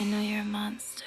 I know you're a monster.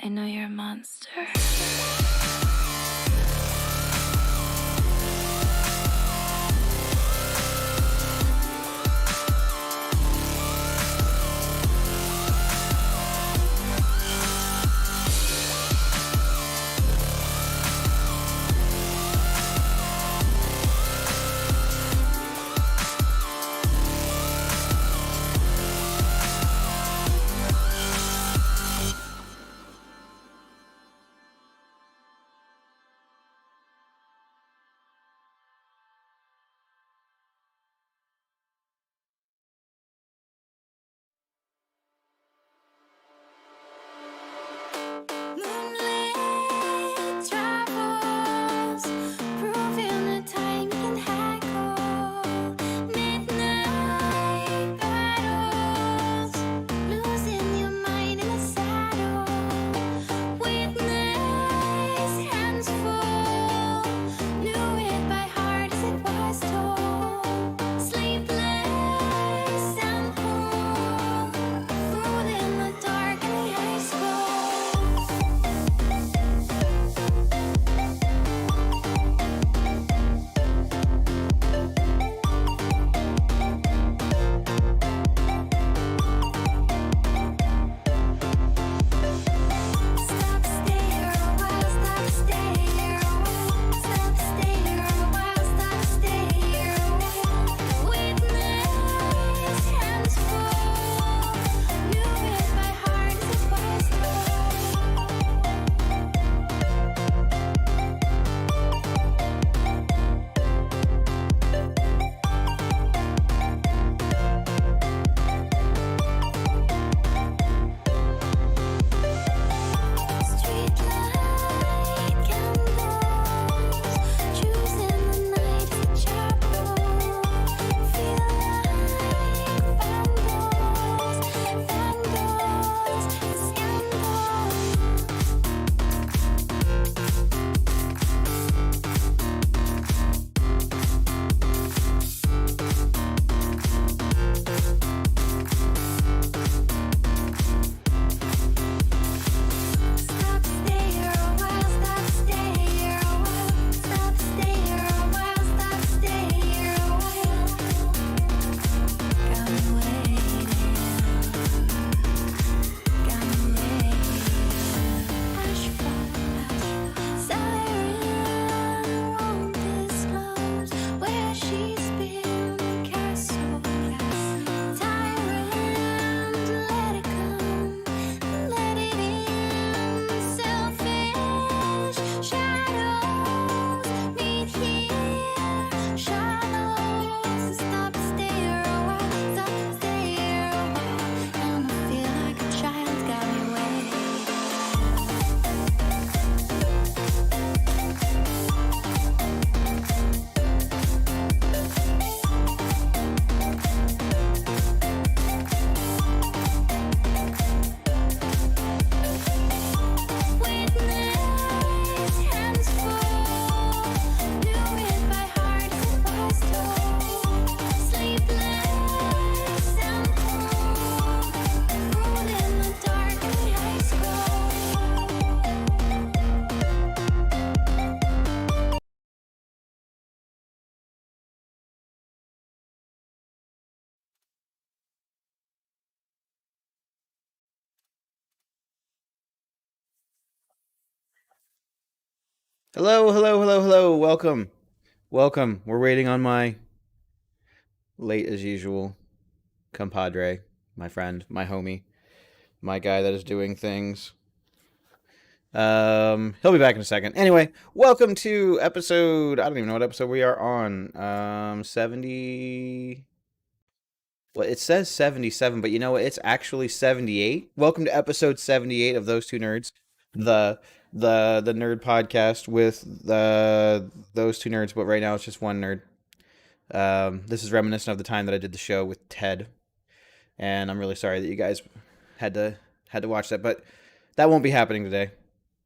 I know you're a monster. Hello, hello, hello, hello. Welcome. Welcome. We're waiting on my late as usual compadre, my friend, my homie, my guy that is doing things. He'll be back in a second. Anyway, welcome to episode, I don't even know what episode we are on. 70. Well, it says 77, but you know what? It's actually 78. Welcome to episode 78 of Those Two Nerds, the the nerd podcast with those two nerds, but right now it's just one nerd. This is reminiscent of the time that I did the show with Ted, and I'm really sorry that you guys had to had to watch that, but that won't be happening today.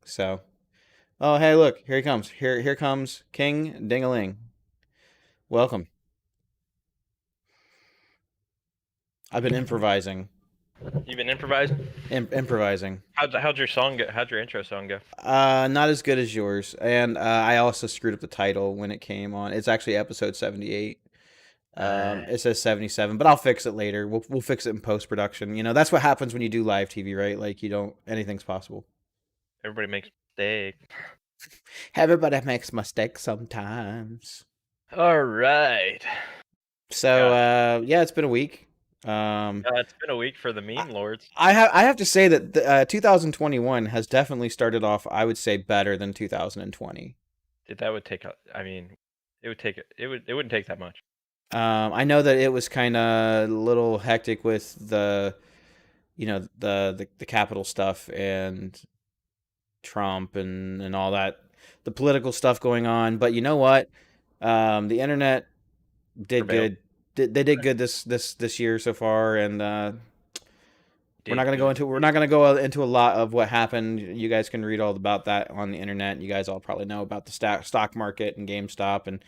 So, oh hey, look, here he comes. Here comes King Dingaling. Welcome. I've been improvising, You've been improvising. improvising. How'd your song go? How'd your intro song go? Not as good as yours, and I also screwed up the title when it came on. It's actually episode 78. Uh, It says 77, but I'll fix it later. We'll fix it in post production. You know, that's what happens when you do live TV, right? Like you don't anything's possible. Everybody makes mistakes. Everybody makes mistakes sometimes. All right. So Yeah. yeah, it's been a week. Um, It's been a week for the I, meme lords. I have to say that 2021 has definitely started off, I would say, better than 2020. Dude, that would take. I mean, it would take. It wouldn't take that much. I know that it was kind of a little hectic with the, you know, the Capitol stuff and Trump and all that, the political stuff going on. But you know what? The internet did Prevailed. good. They did good this year so far, and we're not Did gonna go good. into we're not gonna go into a lot of what happened. You guys can read all about that on the internet. You guys all probably know about the stock market and GameStop and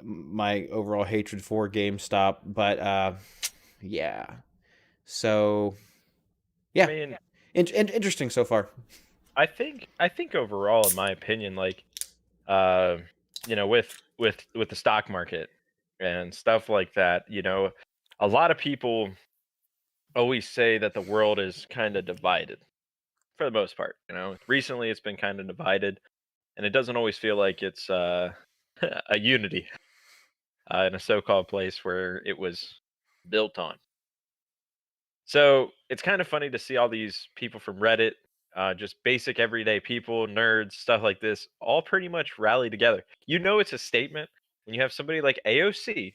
my overall hatred for GameStop. But yeah, so I yeah, mean, interesting so far. I think overall, in my opinion, like, uh, with the stock market and stuff like that, a lot of people always say that the world is kind of divided for the most part. Recently it's been kind of divided, and it doesn't always feel like it's a unity in a so-called place where it was built on. So it's kind of funny to see all these people from Reddit, just basic everyday people, nerds, stuff like this, all pretty much rally together. It's a statement when you have somebody like AOC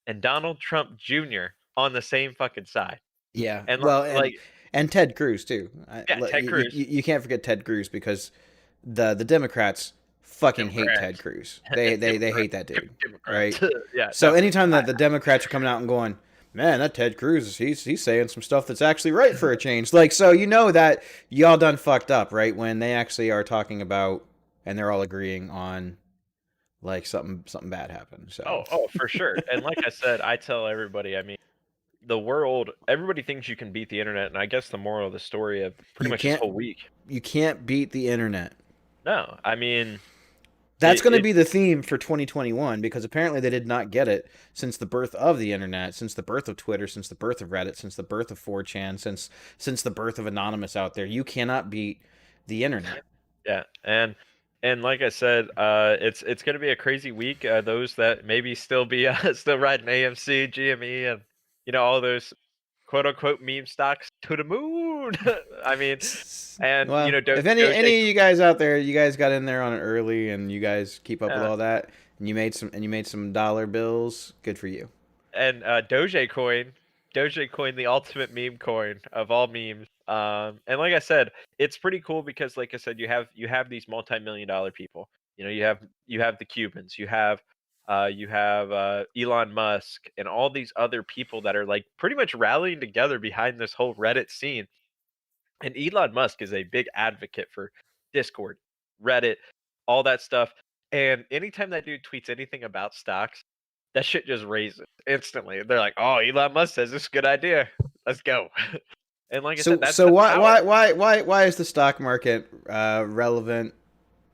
and Donald Trump Jr. on the same fucking side, Yeah, and well, like, and Ted Cruz too. yeah, Ted Cruz, You can't forget Ted Cruz because the Democrats fucking hate Ted Democrats, Cruz. and They Democrats, hate that dude, Democrats. right? Yeah, So no, anytime that the Democrats are coming out and going, man, that Ted Cruz he's saying some stuff that's actually right for a change. Like, so you know that y'all done fucked up, right? When they actually are talking about and they're all agreeing on like something bad happened. So oh, for sure. And like I said, I tell everybody, I mean, everybody thinks you can beat the internet, and I guess the moral of the story of pretty you much this can't whole week. you can't beat the internet. No, I mean, That's going to it be the theme for 2021 because apparently they did not get it since the birth of the internet, since the birth of Twitter, since the birth of Reddit, since the birth of 4chan, since the birth of Anonymous out there. You cannot beat the internet. yeah, and like I said, it's gonna be a crazy week. Those that maybe still be still riding AMC, GME, and all those quote unquote meme stocks to the moon. I mean, and Well, if Doge, any of you guys out there, you guys got in there on it early and you guys keep up with yeah, all that and you made some dollar bills, good for you. and Dogecoin, the ultimate meme coin of all memes. And like I said, it's pretty cool because, like I said, you have these multi-million-dollar people. You have the Cubans, you have Elon Musk, and all these other people that are like pretty much rallying together behind this whole Reddit scene. And Elon Musk is a big advocate for Discord, Reddit, all that stuff. And anytime that dude tweets anything about stocks, that shit just raises instantly. They're like, "Oh, Elon Musk says this is a good idea. Let's go." And like I said, that's So the power. why is the stock market relevant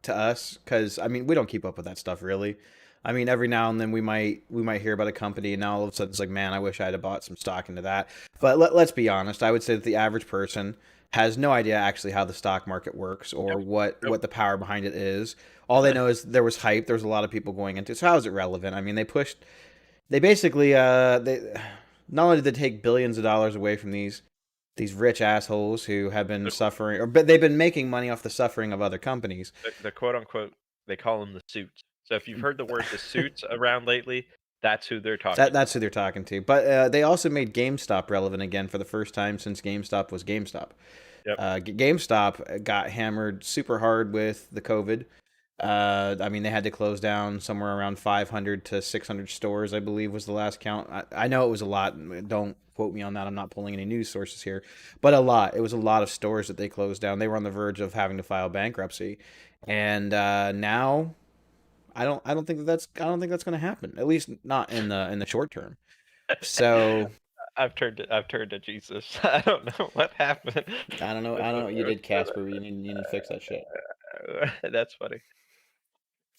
to us? Because I mean, we don't keep up with that stuff really. I mean, every now and then we might hear about a company, and now all of a sudden it's like, man, I wish I had bought some stock into that. But let's be honest. I would say that the average person has no idea actually how the stock market works or Nope. what Nope. the power behind it is. All they know is there was hype. There was a lot of people going into it. So how is it relevant? I mean, they basically they not only did they take billions of dollars away from these rich assholes who have been The, suffering, but they've been making money off the suffering of other companies. the quote unquote, they call them the suits. So if you've heard the word the suits around lately, that's who they're talking That's about. who they're talking to. But they also made GameStop relevant again for the first time since GameStop was GameStop. Yep. GameStop got hammered super hard with the COVID. I mean, they had to close down somewhere around 500 to 600 stores, I believe was the last count. I know it was a lot. Don't quote me on that. I'm not pulling any news sources here, but a lot. It was a lot of stores that they closed down. They were on the verge of having to file bankruptcy, and now I don't think that's going to happen. At least not in the short term. So I've turned to Jesus. I don't know what happened. I don't know. I don't know what you did, Casper. You need to fix that shit. That's funny.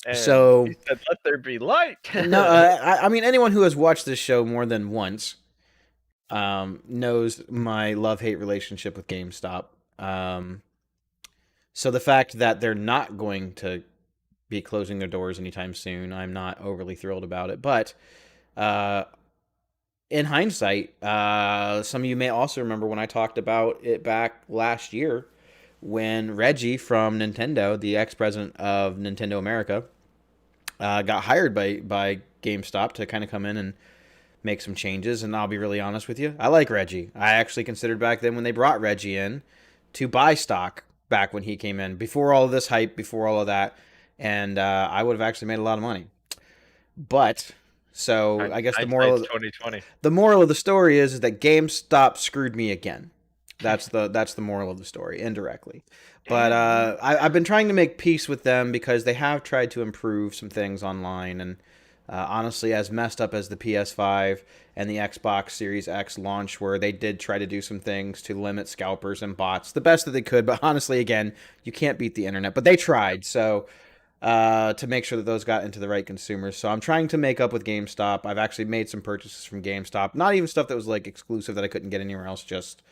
And So he said, "Let there be light." no, I mean anyone who has watched this show more than once knows my love-hate relationship with GameStop. So the fact that they're not going to be closing their doors anytime soon, I'm not overly thrilled about it. But in hindsight, some of you may also remember when I talked about it back last year when Reggie from Nintendo, the ex-president of Nintendo America, got hired by GameStop to kind of come in and make some changes. And I'll be really honest with you, I like Reggie. I actually considered back then when they brought Reggie in to buy stock back when he came in, before all of this hype, before all of that, and I would have actually made a lot of money. But so I guess the moral 2020. the moral of the story is that GameStop screwed me again. That's the moral of the story, indirectly. But I've been trying to make peace with them because they have tried to improve some things online. And honestly, as messed up as the PS5 and the Xbox Series X launch were, they did try to do some things to limit scalpers and bots the best that they could. But honestly, again, you can't beat the internet. But they tried. So to make sure that those got into the right consumers. So I'm trying to make up with GameStop. I've actually made some purchases from GameStop. Not even stuff that was like exclusive that I couldn't get anywhere else, just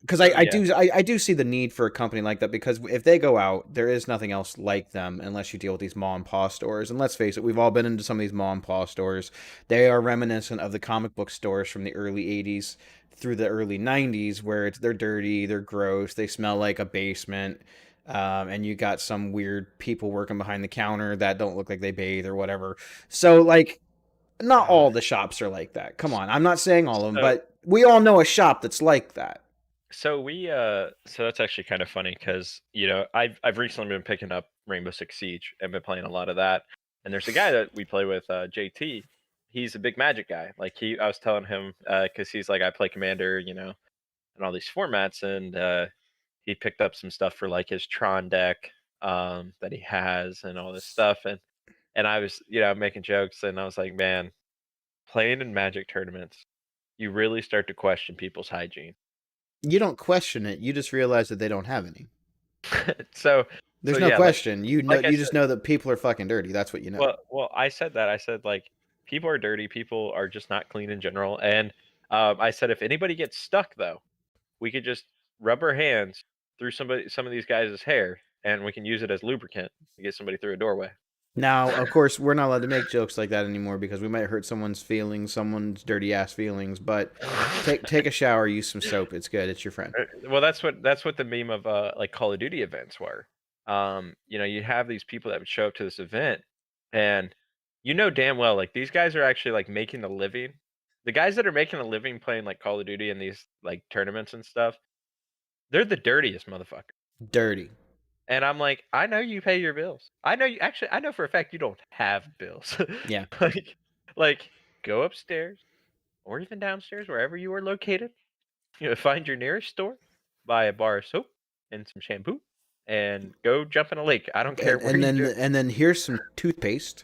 because I do see the need for a company like that, because if they go out, there is nothing else like them unless you deal with these mom and pop stores. And let's face it, we've all been into some of these mom and pop stores. They are reminiscent of the comic book stores from the early 80s through the early 90s, where they're dirty, they're gross, they smell like a basement. And you got some weird people working behind the counter that don't look like they bathe or whatever. So like, not all the shops are like that. Come on, I'm not saying all of them, but we all know a shop that's like that. So so that's actually kind of funny because I've recently been picking up Rainbow Six Siege and been playing a lot of that. And there's a guy that we play with, JT. He's a big Magic guy. Like I was telling him because he's like, I play Commander, and all these formats, and he picked up some stuff for like his Tron deck that he has and all this stuff, and I was making jokes, and I was like, man, playing in Magic tournaments, you really start to question people's hygiene. You don't question it. You just realize that they don't have any. so There's so no yeah, question. You know, like I you just said, know that people are fucking dirty. That's what you know. well, I said that. I said like people are dirty. People are just not clean in general. And I said if anybody gets stuck though, we could just rub our hands through some of these guys' hair, and we can use it as lubricant to get somebody through a doorway. Now, of course, we're not allowed to make jokes like that anymore because we might hurt someone's feelings, someone's dirty ass feelings. But take a shower, use some soap. It's good. It's your friend. Well, that's what the meme of like Call of Duty events were. You have these people that would show up to this event, and damn well like these guys are actually like making a living. The guys that are making a living playing like Call of Duty and these like tournaments and stuff, they're the dirtiest motherfucker. Dirty. And I'm like, I know you pay your bills. I know for a fact you don't have bills. Yeah. like go upstairs or even downstairs, wherever you are located. Find your nearest store, buy a bar of soap and some shampoo, and go jump in a lake. I don't care where And then here's some toothpaste,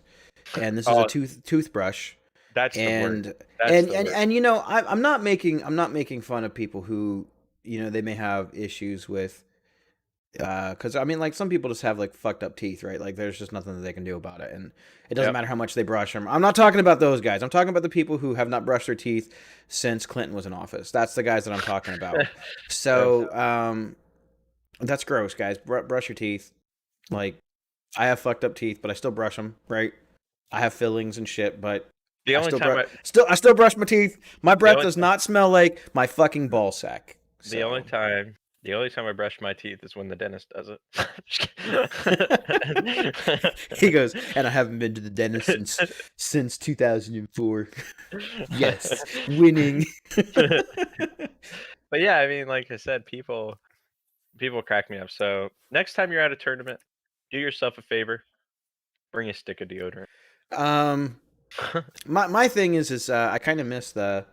and this is a toothbrush. That's and the word. That's the word. and I'm not making fun of people who they may have issues with Because I mean, like some people just have like fucked up teeth, right? Like there's just nothing that they can do about it, and it doesn't Yep. matter how much they brush them. I'm not talking about those guys. I'm talking about the people who have not brushed their teeth since Clinton was in office. That's the guys that I'm talking about. Yep. So that's gross, guys. Brush your teeth. Like I have fucked up teeth, but I still brush them, right? I have fillings and shit, but The I only still time brush. I I still brush my teeth. My the breath only does time not smell like my fucking ball sack. the only So time the only time I brush my teeth is when the dentist does it. Just he goes, and I haven't been to the dentist since 2004. Yes, winning. But yeah, I mean, like I said, people crack me up. So next time you're at a tournament, do yourself a favor, bring a stick of deodorant. um, my thing is I kind of miss the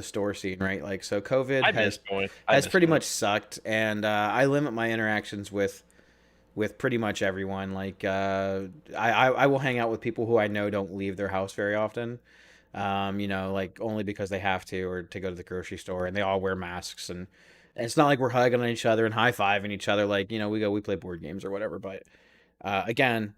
store scene, right? Like, so COVID I miss going. I has miss pretty going. much sucked, and I limit my interactions with pretty much everyone. Like, I will hang out with people who I know don't leave their house very often. You know, like only because they have to or to go to the grocery store, and they all wear masks, and it's not like we're hugging on each other and high fiving each other. Like, you know, we play board games or whatever. But again,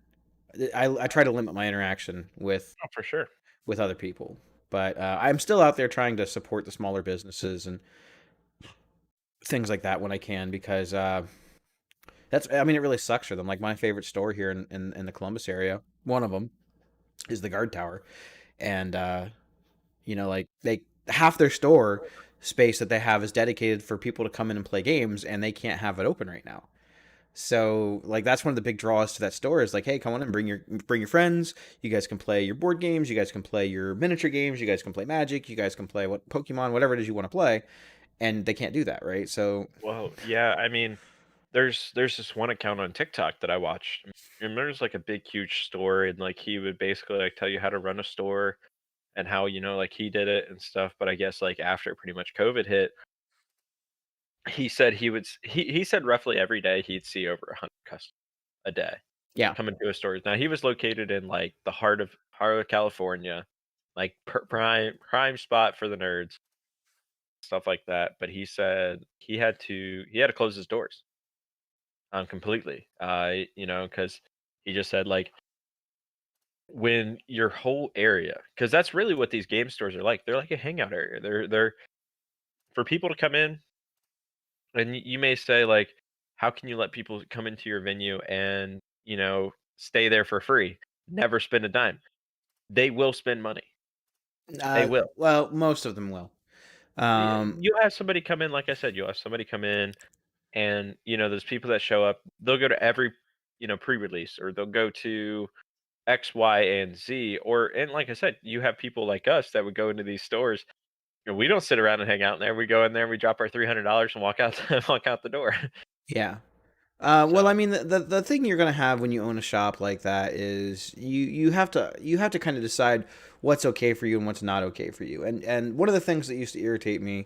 I try to limit my interaction Oh, for sure. with other people. But I'm still out there trying to support the smaller businesses and things like that when I can because that's I mean it really sucks for them. Like my favorite store here in the Columbus area, one of them is the Guard Tower, and you know like they half their store space that they have is dedicated for people to come in and play games, and they can't have it open right now. So like that's one of the big draws to that store is like, hey, come on and bring your friends. You guys can play your board games. You guys can play your miniature games. You guys can play Magic. You guys can play what Pokemon, whatever it is you want to play. And they can't do that, right? So Well, yeah, I mean, there's this one account on TikTok that I watched. And there's like a big, huge store, and like he would basically like tell you how to run a store and how like he did it and stuff. But I guess like after pretty much COVID hit, he said he said roughly every day he'd see over 100 customers a day yeah, coming to his stores. Now he was located in like the heart of California, like prime spot for the nerds, stuff like that. But he said he had to close his doors completely. Because he just said like when your whole area, because that's really what these game stores are like. They're like a hangout area. They're for people to come in, and you may say like, how can you let people come into your venue and stay there for free, never spend a dime? They will spend money. They will. well, most of them will. You'll have somebody come in, like I said, you'll have somebody come in, and there's people that show up. They'll go to every pre-release, or they'll go to X, Y, and Z. And like I said, you have people like us that would go into these stores. We don't sit around and hang out in there. We go in there, we drop our $300 and walk out walk out the door. Yeah. Well, I So mean, the thing you're gonna have when you own a shop like that is you have to kind of decide what's okay for you and what's not okay for you. And one of the things that used to irritate me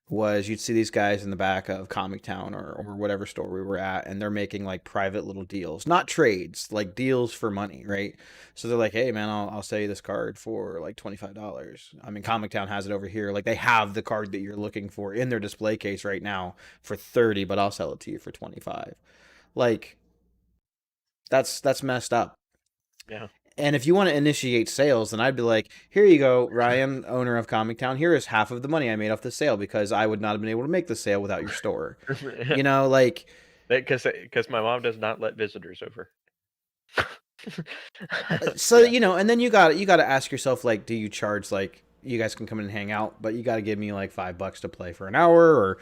was you'd see these guys in the back of Comic Town or whatever store we were at, and they're making like private little deals, not trades, like deals for money, right? So they're like, hey man, I'll sell you this card for like $25. I mean, Comic Town has it over here. Like they have the card that you're looking for in their display case right now for 30, but I'll sell it to you for 25. Like that's messed up. yeah. And if you want to initiate sales, then I'd be like, here you go, Ryan, owner of Comic Town. Here is half of the money I made off the sale because I would not have been able to make the sale without your store. You know, like Because my mom does not let visitors over. so Yeah. you know, and then you got to ask yourself like, do you charge like you guys can come in and hang out, but you got to give me like $5 to play for an hour,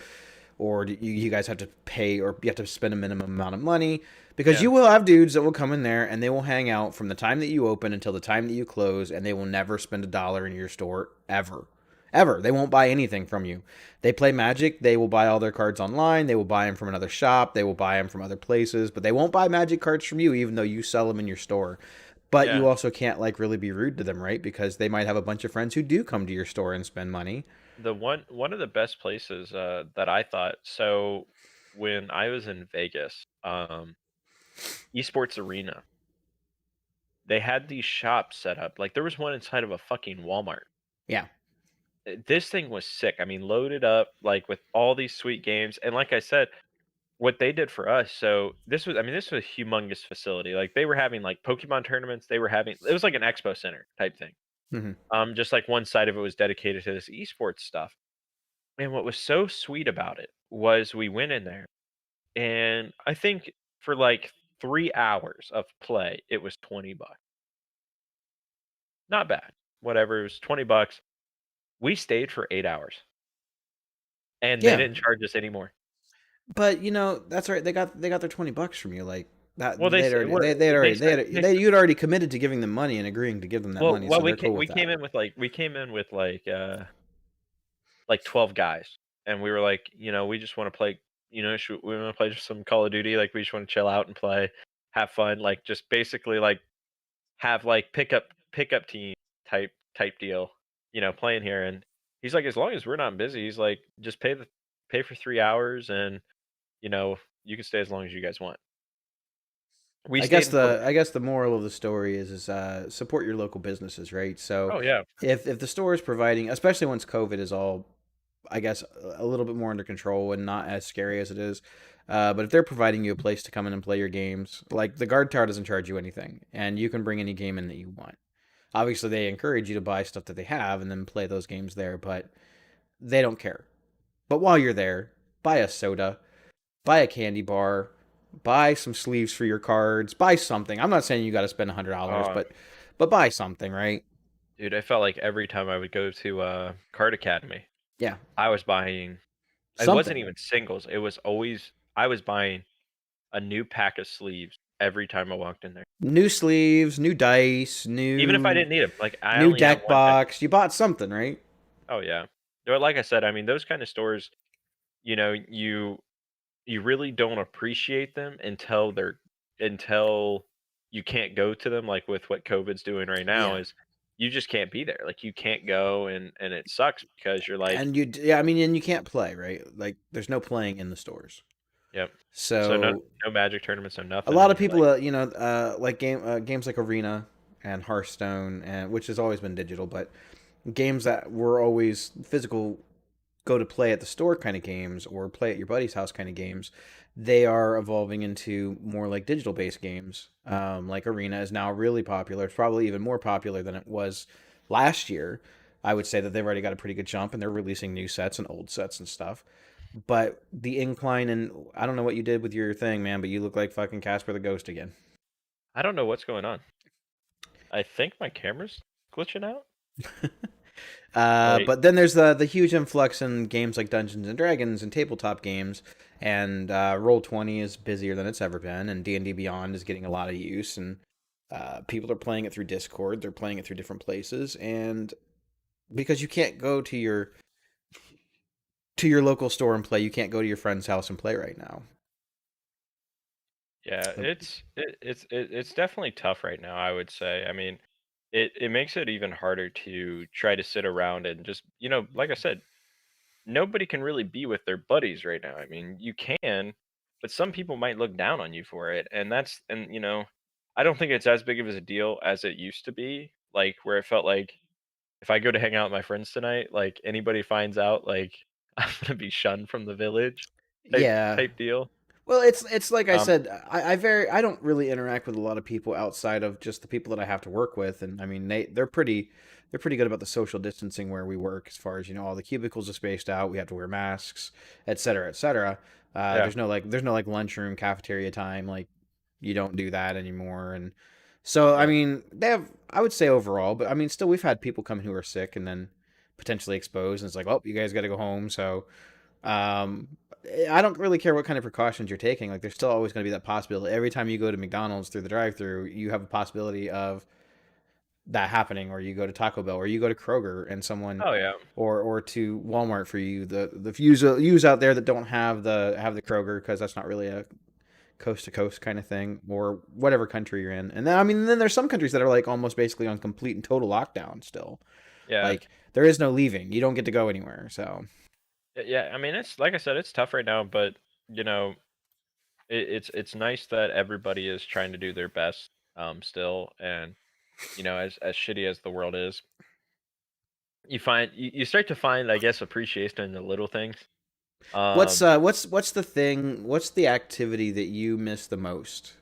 or do you guys have to pay or you have to spend a minimum amount of money because Yeah. you will have dudes that will come in there and they will hang out from the time that you open until the time that you close, and they will never spend $1 in your store ever. They won't buy anything from you. They play Magic, they will buy all their cards online, they will buy them from another shop, they will buy them from other places, but they won't buy Magic cards from you even though you sell them in your store. But Yeah. you also can't like really be rude to them, right? Because they might have a bunch of friends who do come to your store and spend money. The one of the best places that I thought, so when I was in Vegas, Esports Arena, they had these shops set up. Like there was one inside of a fucking Walmart. Yeah. This thing was sick. I mean, loaded up like with all these sweet games. And like I said, what they did for us, so this was a humongous facility. Like they were having like Pokemon tournaments. They were having it was like an expo center type thing. Hmm. Just like one side of it was dedicated to this esports stuff. And what was so sweet about it was we went in there, and I think for like 3 hours of play, it was $20. Not bad. Whatever, it was $20. We stayed for 8 hours, and they Yeah, didn't charge us anymore. but that's right. They got their $20 from you, like that. Well, they They'd s- already what they'd they already said. you'd already committed to giving them money and agreeing to give them that money, Well, so they're cool we with came that. in with like 12 guys, and we were like, we just want to play, we want to play just some Call of Duty, like we just want to chill out and play, have fun, like just basically like have like pickup team type deal, playing here. And he's like, as long as we're not busy, he's like, just pay for 3 hours, and you know you can stay as long as you guys want. We I stayed guess until the moral of the story is support your local businesses, right? So oh yeah if the store is providing, especially once COVID is all, I guess, a little bit more under control and not as scary as it is, but if they're providing you a place to come in and play your games, like the guard tower doesn't charge you anything, and you can bring any game in that you want. Obviously, they encourage you to buy stuff that they have and then play those games there, but they don't care. But while you're there, buy a soda, buy a candy bar, buy some sleeves for your cards, buy something. I'm not saying you got to spend $100, uh, but buy something, right? dude, I felt like every time I would go to Card Academy, Yeah, I was buying. It wasn't something. even singles. It was always I was buying a new pack of sleeves every time I walked in there. New sleeves, new dice, Even if I didn't need them, like I new only had deck one deck. box. You bought something, right? Oh yeah. But like I said, I mean those kind of stores, you know, you really don't appreciate them until you can't go to them, like with what COVID's doing right now Yeah. is you just can't be there. Like you can't go, and it sucks because you're like, And yeah, I mean, and you can't play, right? Like there's no playing in the stores. yep. So So no magic tournaments, no a nothing, lot and of you're people, like, like games like Arena and Hearthstone, and which has always been digital, but games that were always physical, go to play at the store kind of games or play at your buddy's house kind of games, they are evolving into more like digital based games. Like Arena is now really popular. It's probably even more popular than it was last year. I would say that they've already got a pretty good jump and they're releasing new sets and old sets and stuff. But the incline, and I don't know what you did with your thing, man, but you look like fucking Casper the Ghost again. I don't know what's going on. I think my camera's glitching out. Wait, But then there's the huge influx in games like Dungeons and Dragons and tabletop games, and Roll20 is busier than it's ever been, and D&D Beyond is getting a lot of use, and people are playing it through Discord. They're playing it through different places, and because you can't go to your local store and play, you can't go to your friend's house and play right now. yeah, So, it's definitely tough right now, I would say. I mean, it makes it even harder to try to sit around and just, like I said, nobody can really be with their buddies right now. I mean, you can, but some people might look down on you for it, and I don't think it's as big of a deal as it used to be. Like where it felt like if I go to hang out with my friends tonight, like anybody finds out, like I'm gonna be shunned from the village, yeah. type deal. Well, it's like I Um, said, I don't really interact with a lot of people outside of just the people that I have to work with, and I mean they're pretty good about the social distancing where we work, as far as all the cubicles are spaced out, we have to wear masks, et cetera, et cetera. yeah, There's no like lunchroom cafeteria time, like you don't do that anymore, and so I yeah. mean they have, I would say overall, but I mean still we've had people come who are sick and then potentially exposed, and it's like, oh, you guys got to go home, so um, I don't really care what kind of precautions you're taking. Like, there's still always going to be that possibility. Every time you go to McDonald's through the drive-through, you have a possibility of that happening, or you go to Taco Bell, or you go to Kroger, and someone, Oh yeah. or to Walmart for you. The views out there that don't have the Kroger because that's not really a coast to coast kind of thing, or whatever country you're in. And then I mean, then there's some countries that are like almost basically on complete and total lockdown still. Yeah. Like there is no leaving. You don't get to go anywhere. So Yeah, I mean, it's like I said, it's tough right now, but you know, it's nice that everybody is trying to do their best, still, and as shitty as the world is, you start to find, I guess, appreciation in the little things. Um, What's the thing? What's the activity that you miss the most?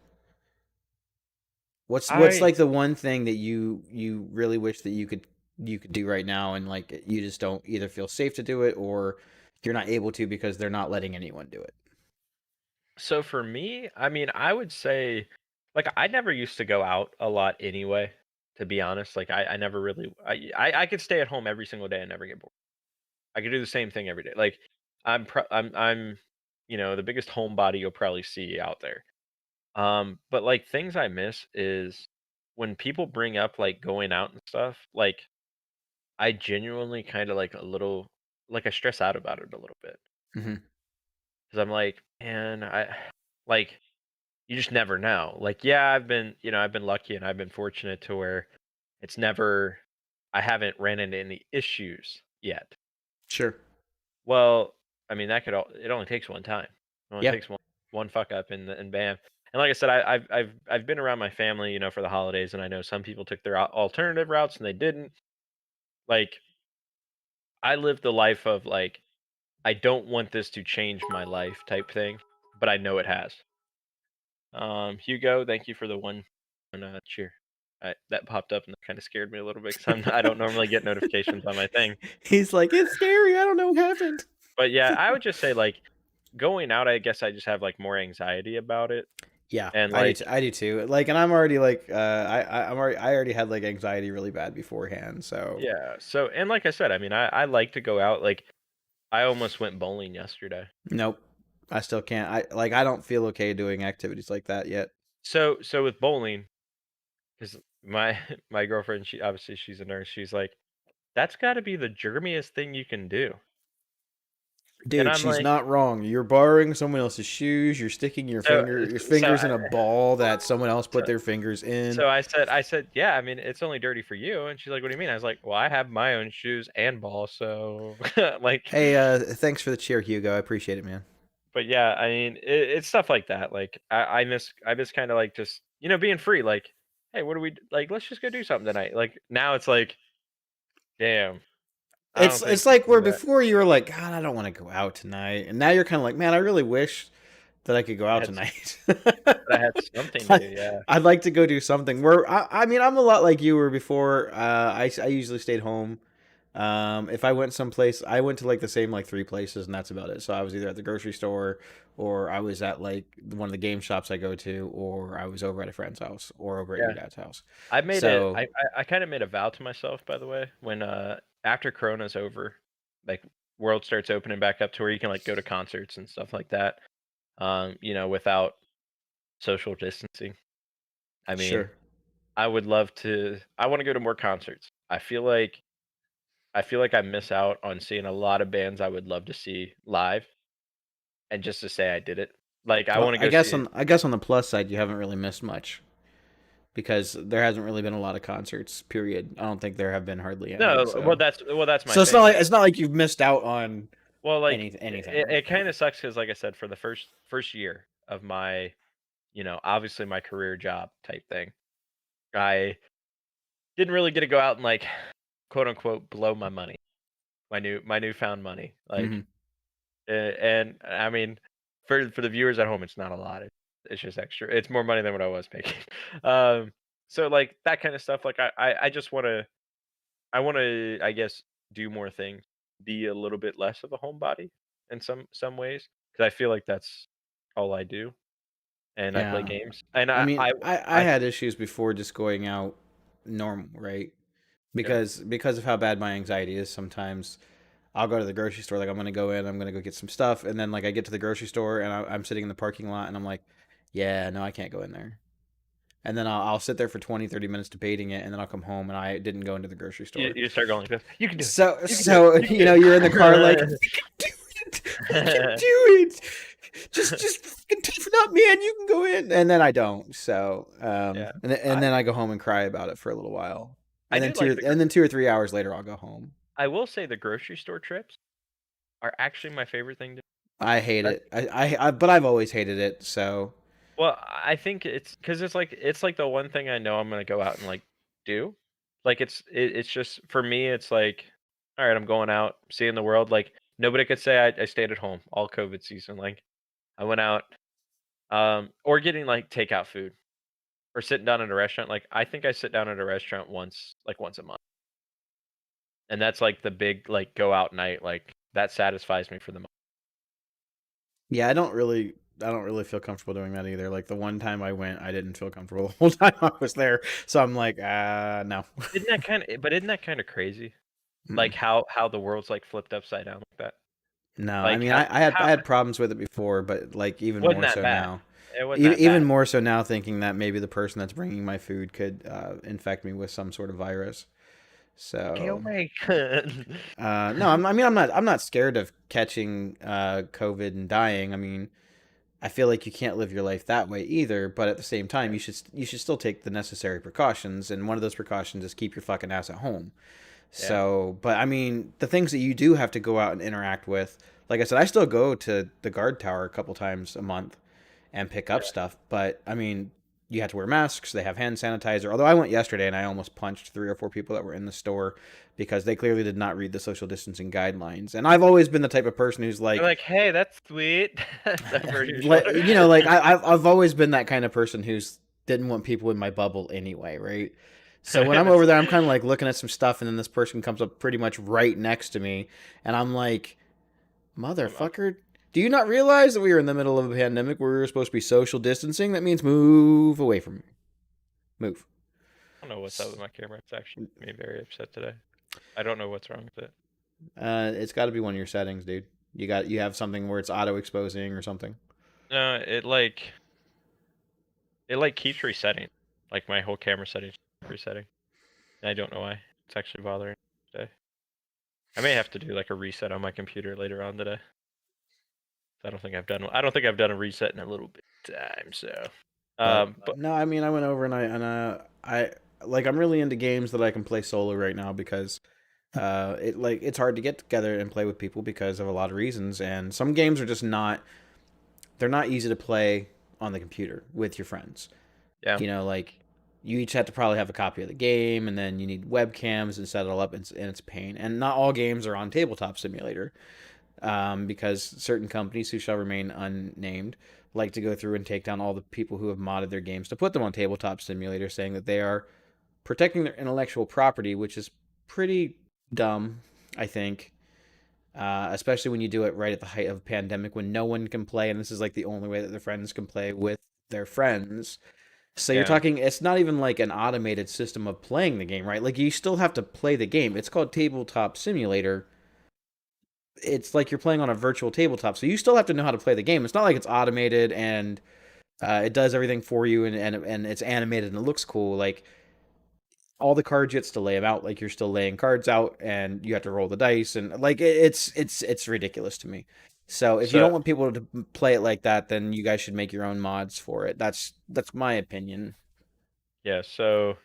What's I like the one thing that you really wish that you could do right now, and like you just don't either feel safe to do it, or you're not able to because they're not letting anyone do it. so for me, I mean, I would say, like, I never used to go out a lot anyway. To be honest, like, I never really, I could stay at home every single day and never get bored. I could do the same thing every day. Like, I'm, the biggest homebody you'll probably see out there. But like things I miss is when people bring up like going out and stuff, like I genuinely kind of like a little like I stress out about it a little bit Hmm. because I'm like, man, I like you just never know. Like, yeah, I've been lucky and I've been fortunate to where it's never I haven't ran into any issues yet. Sure. Well, I mean that it only takes one time. It only Yeah. takes one fuck up and bam. And like I said, I've been around my family, for the holidays, and I know some people took their alternative routes and they didn't. Like I lived the life of like I don't want this to change my life type thing, but I know it has. Hugo, thank you for the one cheer. That popped up and that kind of scared me a little bit because I don't normally get notifications on my thing. He's like, it's scary. I don't know what happened. But yeah, I would just say like going out, I guess I just have like more anxiety about it. Yeah, And like, I do too. Like, and I'm already like, I already had like anxiety really bad beforehand. So yeah. So, and like I said, I mean, I like to go out. Like, I almost went bowling yesterday. nope, I still can't. I don't feel okay doing activities like that yet. So with bowling, because my my girlfriend, she obviously she's a nurse. She's like, that's got to be the germiest thing you can do. And Dude, I'm she's like, not wrong. You're borrowing someone else's shoes. You're sticking so your so fingers in a ball that someone else put so, their fingers in. so I said, yeah. I mean, it's only dirty for you. And she's like, what do you mean? I was like, well, I have my own shoes and ball, so like. Hey, thanks for the cheer, Hugo. I appreciate it, man. But yeah, I mean, it's stuff like that. Like I miss kind of like just being free. Like, hey, what do we like? Let's just go do something tonight. Like now it's like, damn, I don't think It's I like can where do that. before you were like, God, I don't want to go out tonight, and now you're kind of like, man, I really wish that I could go I out had tonight. I had something to do. Yeah, I'd like to go do something. Where I mean, I'm a lot like you were before. I usually stayed home. If I went someplace, I went to like the same like three places, and that's about it. So I was either at the grocery store, or I was at like one of the game shops I go to, or I was over at a friend's house, or over at your yeah. dad's house. I made it. So I kind of made a vow to myself, by the way, when after Corona's over, like world starts opening back up to where you can like go to concerts and stuff like that. Without social distancing. I mean, sure. I would love to. I want to go to more concerts. I feel like I miss out on seeing a lot of bands I would love to see live, and just to say I did it. Like I Well, want to go see. I guess on the plus side, you haven't really missed much because there hasn't really been a lot of concerts. Period. I don't think there have been hardly any. No, well So that's my so thing. Like, it's not like you've missed out on well, like anything. it kind of sucks because, like I said, for the first year of my, obviously my career job type thing, I didn't really get to go out and like quote unquote blow my money, my newfound money. Hmm. Like, and I mean, for the viewers at home, it's not a lot. It's just extra. It's more money than what I was making. Um, so like that kind of stuff. Like I just I want to I guess do more things, be a little bit less of a homebody in some ways because I feel like that's all I do, and I play Yeah. games, and I mean, I I had issues before just going out normal, right? yeah Because of how bad my anxiety is, sometimes I'll go to the grocery store. Like I'm gonna go in, I'm gonna go get some stuff, and then like I get to the grocery store and I'm sitting in the parking lot, and I'm like, yeah, no, I can't go in there. And then I'll sit there for 20, 30 minutes debating it, and then I'll come home and I didn't go into the grocery you, store. you start going like this. You can do it. So You can do it. You can you do know, you're in the car like, it. we can do it, we can do it. Just fucking toughen up, man. You can go in, and then I don't. So Yeah, and I then I go home and cry about it for a little while, I and do like then 2 or 3 hours later I'll go home. I will say the grocery store trips are actually my favorite thing to. I hate That's, it. But I've always hated it. So well, I think it's because it's like the one thing I know I'm gonna go out and like do. Like it's just for me, it's like, all right, I'm going out, seeing the world. Like Nobody could say I stayed at home all COVID season. Like I went out, or getting like takeout food or sitting down at a restaurant. Like I think I sit down at a restaurant once a month, and that's like the big like go out night. Like that satisfies me for the month. Yeah, I don't really feel comfortable doing that either. Like the one time I went, I didn't feel comfortable the whole time I was there. So I'm like, no. Isn't that kind of crazy? Mm-mm. Like how the world's like flipped upside down like that. No, I Like mean, how I how had problems with it before, but like even wasn't more that so bad? now. It wasn't that Even bad. more so now, thinking that maybe the person that's bringing my food could infect me with some sort of virus. Okay, oh So, my god. no, I'm not scared of catching COVID and dying. I mean, I feel like you can't live your life that way either. But at the same time, Yeah, you should still take the necessary precautions. And one of those precautions is keep your fucking ass at home. yeah, So, but I mean, the things that you do have to go out and interact with, like I said, I still go to the guard tower a couple times a month and pick up yeah. stuff. But I mean, you have to wear masks. They have hand sanitizer. Although I went yesterday and I almost punched 3 or 4 people that were in the store because they clearly did not read the social distancing guidelines. And I've always been the type of person who's They're like, like, "Hey, that's sweet." Over your like shoulder. you know, like I've always been that kind of person who's didn't want people in my bubble anyway, right? So when I'm over there, I'm kind of like looking at some stuff, and then this person comes up pretty much right next to me, and I'm like, I'm motherfucker, do you not realize that we are in the middle of a pandemic where we're supposed to be social distancing? That means move away from me. Move. I don't know what's up with my camera. It's actually made me very upset today. I don't know what's wrong with it. It's got to be one of your settings, dude. You have something where it's auto exposing or something. No, it like keeps resetting. Like my whole camera settings keep resetting. And I don't know why. It's actually bothering me today. I may have to do like a reset on my computer later on today. I don't think I've done a reset in a little bit of time, so But but no, I mean, I went over and I like I'm really into games that I can play solo right now because it's hard to get together and play with people because of a lot of reasons, and some games are just not they're not easy to play on the computer with your friends. yeah. You know, like you each have to probably have a copy of the game, and then you need webcams and set it all up, and it's a pain. And not all games are on Tabletop Simulator, because certain companies who shall remain unnamed like to go through and take down all the people who have modded their games to put them on Tabletop Simulator, saying that they are protecting their intellectual property, which is pretty dumb, I think. Especially when you do it right at the height of a pandemic when no one can play, and this is like the only way that their friends can play with their friends. So you're Yeah. talking, it's not even like an automated system of playing the game, right? Like you still have to play the game. It's called Tabletop Simulator. It's like you're playing on a virtual tabletop, so you still have to know how to play the game. It's not like it's automated and it does everything for you, and it's animated and it looks cool. Like all the cards, you have to lay them out like you're still laying cards out, and you have to roll the dice, and like it's ridiculous to me. So if you So don't want people to play it like that, then you guys should make your own mods for it. That's my opinion. yeah, so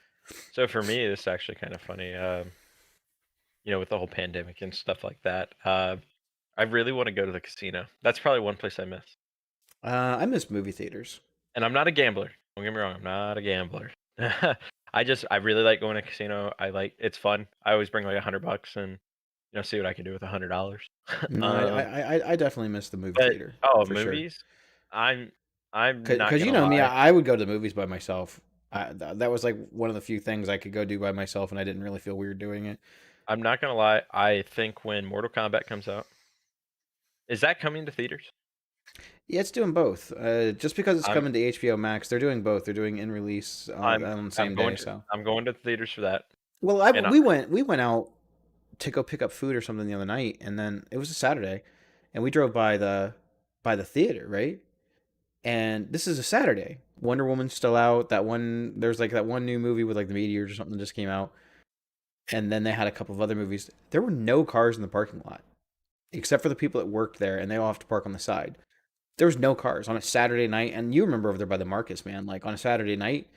for me this is actually kind of funny. With the whole pandemic and stuff like that. I really want to go to the casino. That's probably one place I miss. I miss movie theaters. And I'm not a gambler. Don't get me wrong, I'm not a gambler. I really like going to casino. It's fun. I always bring like $100 and see what I can do with $100. No, um, I definitely miss the movie but theater for sure. movies, I'm I'm not Because you gonna know me, lie. I would go to the movies by myself. That was like one of the few things I could go do by myself, and I didn't really feel weird doing it. I'm not gonna lie. I think when Mortal Kombat comes out, is that coming to theaters? Yeah, it's doing both. Just because it's I'm coming to HBO Max, they're doing both. They're doing in release I'm on the I'm same going day. to So, I'm going to the theaters for that. well, And we went out to go pick up food or something the other night, and then it was a Saturday, and we drove by the theater, right? And this is a Saturday. Wonder Woman's still out. There's like that one new movie with like the meteors or something that just came out, and then they had a couple of other movies. There were no cars in the parking lot except for the people that worked there, and they all have to park on the side. There was no cars on a Saturday night, and you remember over there by the Marcus, man. Like on a Saturday night,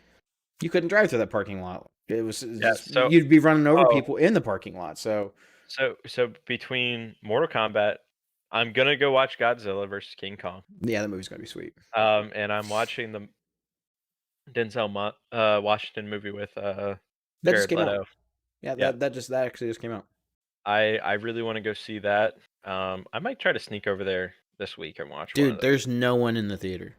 you couldn't drive through that parking lot. yeah, so You'd be running over oh, people in the parking lot. So so between Mortal Kombat, I'm gonna go watch Godzilla versus King Kong. yeah, that movie's gonna be sweet. And I'm watching the Washington movie with That just Jared came out. Leto. Yeah, Yeah, that actually just came out. I really want to go see that. I might try to sneak over there this week and watch one of Dude, those. there's no one in the theater.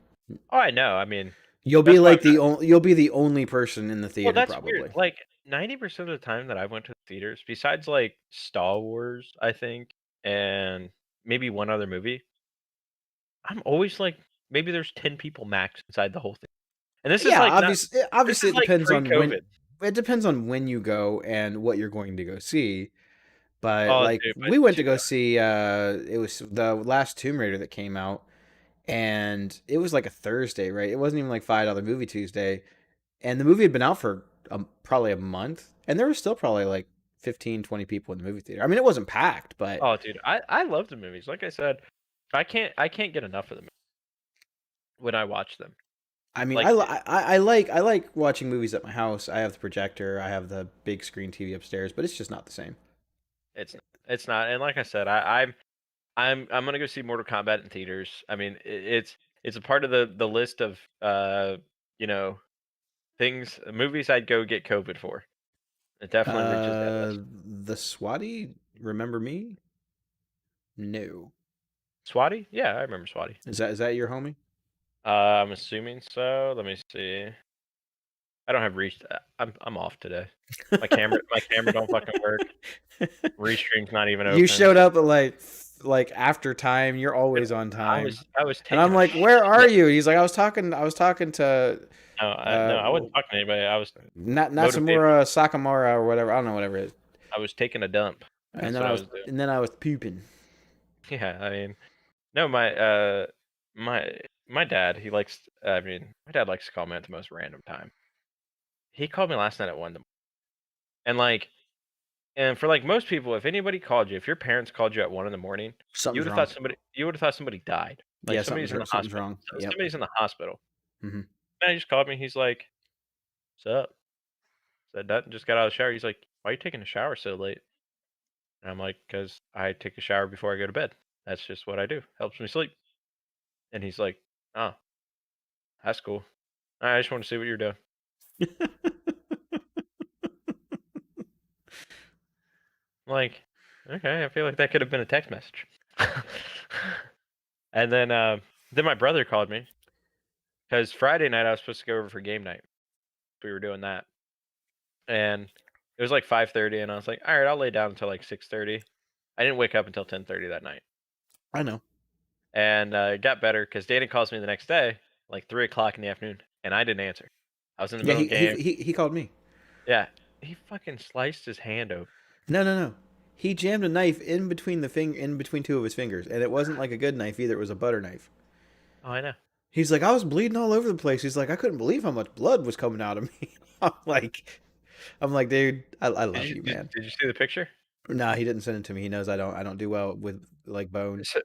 Oh, I know. I mean, You'll be that's why. like you'll be the only person in the Well, theater that's weird. probably. Like 90% of the time that I went to the theaters, besides like Star Wars, I think, and maybe one other movie, I'm always like maybe there's 10 people max inside the whole thing. And this is Yeah, like not this obviously is it like depends on when pre-COVID. it depends on when you go and what you're going to go see. But Oh, like dude, but we went to too, go see it was the last Tomb Raider that came out, and it was like a Thursday, right? It wasn't even like $5 movie Tuesday, and the movie had been out for probably a month, and there was still probably like 15, 20 people in the movie theater. I mean, it wasn't packed, but oh, dude, I love the movies. Like I said, I can't get enough of them when I watch them. I mean, Like I like watching movies at my house. I have the projector, I have the big screen TV upstairs, but it's just not the same. it's not. And like I said, I'm gonna go see Mortal Kombat in theaters. I mean, it's a part of the list of you know things movies I'd go get COVID for. It definitely reaches that list. The Swati, remember me? No. Swati? Yeah, I remember Swati. Is that your homie? I'm assuming so. Let me see. I don't have reach. I'm off today. My camera don't fucking work. Restream's not even open. You showed up at like after time. You're always on time. I was And I'm taking. like, where are you? He's like, I was talking to No, I wasn't talking to anybody. I was Natsumura Sakamura or whatever. I don't know, whatever it is. I was taking a dump. And That's then what I I was was doing. and then I was pooping. Yeah, I mean, no, my dad. He likes. I mean, my dad likes to call me at the most random time. He called me last night at 1 in the morning, and like, and for like most people, if anybody called you, if your parents called you at 1 in the morning, Something's you would wrong. have thought somebody died. Like Yeah, somebody's in the something's hospital. wrong. Yep. Somebody's in the hospital. Mhm. And he just called me. He's like, "What's up?" Said that and just got out of the shower. He's like, "Why are you taking a shower so late?" And I'm like, "Cause I take a shower before I go to bed. That's just what I do. Helps me sleep." And he's like, "Oh, that's cool. I just want to see what you're doing." Like, okay, I feel like that could have been a text message. And then my brother called me because Friday night I was supposed to go over for game night. We were doing that, and it was like 5:30, and I was like, "All right, I'll lay down until like 6:30." I didn't wake up until 10:30 that night, I know. and it got better because Danny calls me the next day, like 3 o'clock in the afternoon, and I didn't answer. I was in the Yeah, middle of the game. he called me. Yeah, he fucking sliced his hand open. No. He jammed a knife in between in between two of his fingers, and it wasn't like a good knife either. It was a butter knife. Oh, I know. He's like, I was bleeding all over the place. He's like, I couldn't believe how much blood was coming out of me. I'm like, dude, I love you, man. Did you see the picture? Nah, he didn't send it to me. He knows I don't do well with like bone. So,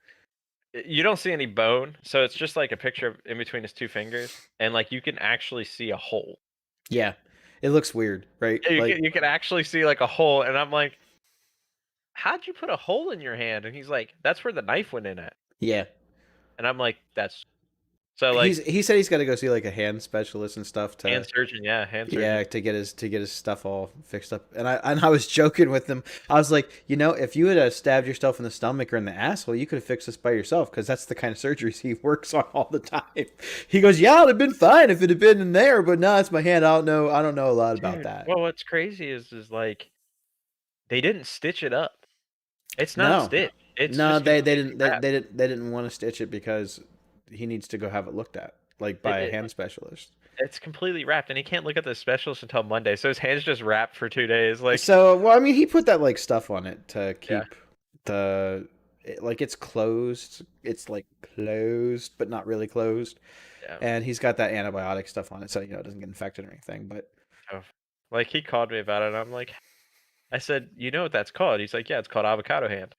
you don't see any bone, so it's just like a picture of in between his two fingers, and like you can actually see a hole. Yeah, it looks weird, right? Yeah, Like, you can actually see like a hole, and I'm like, "How'd you put a hole in your hand?" And he's like, "That's where the knife went in at." yeah. And I'm like, "That's so like He said he's got to go see like a hand specialist and stuff to hand surgeon, yeah, hand surgeon." yeah, to get his stuff all fixed up. And I was joking with him. I was like, if you had stabbed yourself in the stomach or in the asshole, you could have fixed this by yourself because that's the kind of surgeries he works on all the time. He goes, yeah, it'd have been fine if it had been in there, but no, it's my hand. I don't know a lot about Dude, that. well, what's crazy is like they didn't stitch it up. It's not No, stitched. It's no, just they completely didn't they, wrapped. they didn't want to stitch it because he needs to go have it looked at like by a It- hand specialist. It's completely wrapped, and he can't look at the specialist until Monday. So his hand's just wrapped for 2 days. Like, So, well, I mean, he put that like stuff on it to keep Yeah. like it's closed. It's like closed, but not really closed. yeah. And he's got that antibiotic stuff on it, so it doesn't get infected or anything. But Like he called me about it, and I'm like, I said, "You know what that's called?" He's like, "Yeah, it's called avocado hand."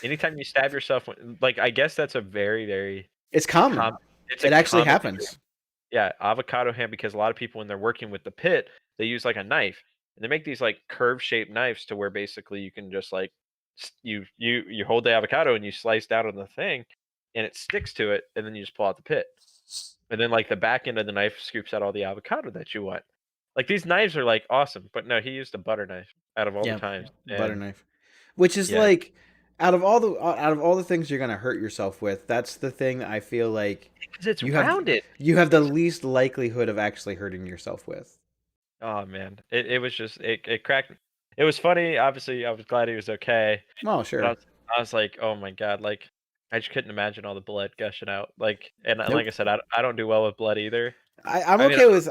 Anytime you stab yourself, like I guess that's a very, very it's common. it's It a actually common happens. injury. Yeah, avocado hand because a lot of people when they're working with the pit, they use like a knife, and they make these like curve shaped knives to where basically you can just like you hold the avocado and you slice down on the thing, and it sticks to it, and then you just pull out the pit, and then like the back end of the knife scoops out all the avocado that you want. Like these knives are like awesome, but no, he used a butter knife out of all Yeah, the times. butter And knife, which is yeah, like out of all the things you're gonna hurt yourself with, that's the thing that I feel like Because it's you have rounded. you have the least likelihood of actually hurting yourself with. Oh man, it was just it cracked. It was funny. Obviously, I was glad he was okay, Well, but I sure. was I was like, oh my god, like I just couldn't imagine all the blood gushing out. Like, and like Nope. I said, I don't do well with blood either. I'm I mean, okay with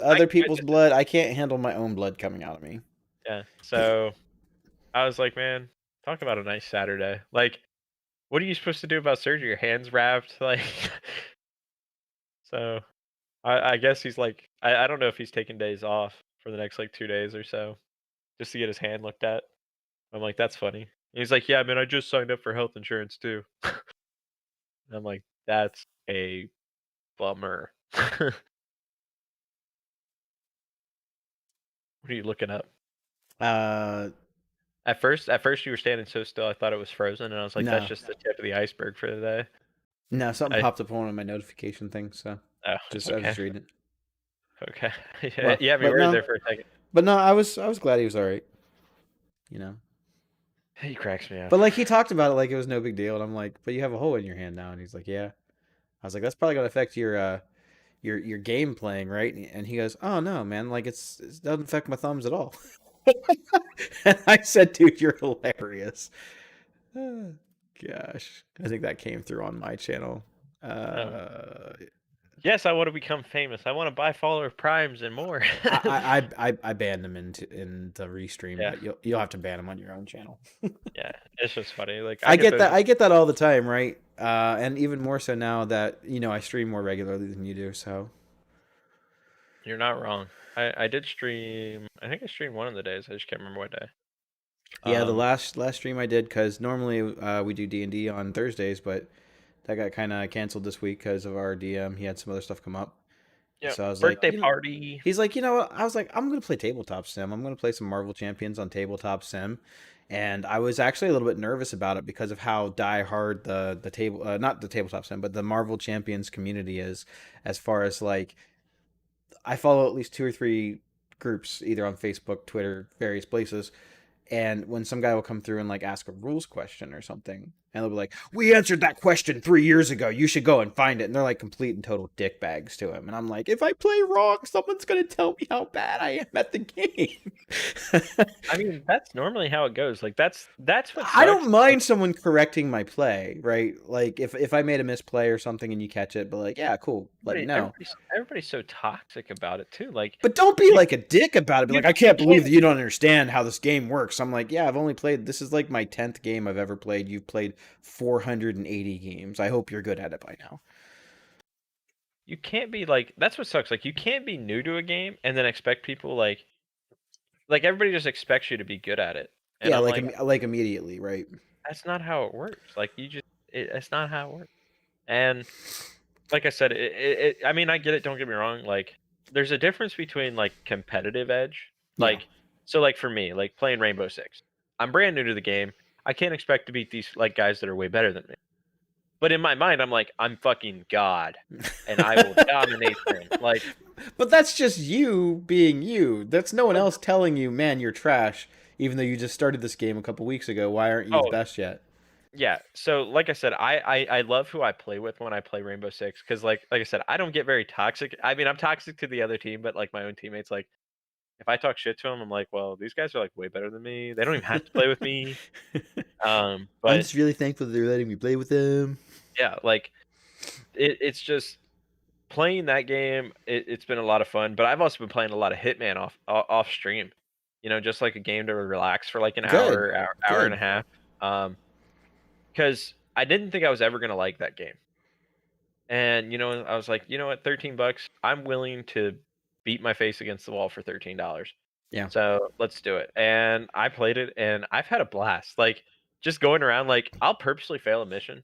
I other can people's witness it. blood. I can't handle my own blood coming out of me. Yeah. So I was like, man, talk about a nice Saturday. Like, what are you supposed to do about surgery? Your hands wrapped, like. So I guess he's like I don't know if he's taking days off for the next like 2 days or so just to get his hand looked at. I'm like, that's funny. And he's like, yeah, man, I just signed up for health insurance too. And I'm like, that's a bummer. What are you looking up? Uh, At first you were standing so still, I thought it was frozen, and I was like, that's no, just the tip of the iceberg for the day. no, something I popped up on one of my notification things, so oh, I was okay, just reading it. okay. Well, You had me but worried no, there for a second. I was glad he was all right. You know, He cracks me up. but like he talked about it like it was no big deal, and I'm like, but you have a hole in your hand now, and he's like, yeah. I was like, that's probably gonna affect your game playing, right? And he goes, oh no, man, like it doesn't affect my thumbs at all. And I said, dude, you're hilarious. Gosh, I think that came through on my channel. Oh. Uh, Yes, I want to become famous. I want to buy follower primes and more. I banned him in the restream, Yeah, but you'll have to ban him on your own channel. yeah. It's just funny. Like I I get get those. that. I get that all the time, right? And even more so now that I stream more regularly than you do. So You're not wrong. I did stream. I think I streamed one of the days. I just can't remember what day. yeah, the Um, last stream I did because normally we do D&D on Thursdays, but that got kind of canceled this week because of our DM. He had some other stuff come up, yeah. so I was like, Birthday party. he's like, you know what? I was like, I'm gonna play Tabletop Sim. I'm gonna play some Marvel Champions on Tabletop Sim, and I was actually a little bit nervous about it because of how die hard the table not the Tabletop Sim, but the Marvel Champions community is, as far as like I follow at least two or three groups either on Facebook, Twitter, various places, and when some guy will come through and like ask a rules question or something, and they'll be like, we answered that question 3 years ago, you should go and find it, and they're like complete and total dick bags to him, and I'm like, if I play wrong, someone's gonna tell me how bad I am at the game. I mean, that's normally how it goes. Like that's what I sucks. don't mind someone correcting my play, right? Like if I made a misplay or something and you catch it, but like, yeah, cool, let me know. Everybody's so toxic about it too. Like But don't be like a dick about it. Be you, like, I you can't believe can't. that you don't understand how this game works. I'm like, yeah, I've only played. This is like my 10th game I've ever played. You've played 480 games. I hope you're good at it by now. You can't be like. That's what sucks. Like you can't be new to a game and then expect people like everybody just expects you to be good at it. And Yeah, I'm like, like immediately, right? that's not how it works. Like that's not how it works. And like I said, I mean, I get it. Don't get me wrong. Like, there's a difference between like competitive edge. Yeah. Like, so like for me, like playing Rainbow Six, I'm brand new to the game. I can't expect to beat these like guys that are way better than me. But in my mind, I'm like, I'm fucking God, and I will dominate them. Like, But that's just you being you. That's no one oh, else telling you, man, you're trash. Even though you just started this game a couple weeks ago, why aren't you the oh best yet? yeah. So like I said, I love who I play with when I play Rainbow Six because like I said, I don't get very toxic. I mean, I'm toxic to the other team, but like my own teammates, like if I talk shit to them, I'm like, well, these guys are like way better than me. They don't even have to play with me. I'm But just really thankful that they're letting me play with them. yeah, like it's just playing that game. It's been a lot of fun. But I've also been playing a lot of Hitman off stream. You know, just like a game to relax for like an Good. hour and a Good. half. Because I didn't think I was ever gonna like that game. And you know, I was like, you know what, $13, I'm willing to beat my face against the wall for $13. Yeah. So let's do it. And I played it and I've had a blast. Like just going around, like I'll purposely fail a mission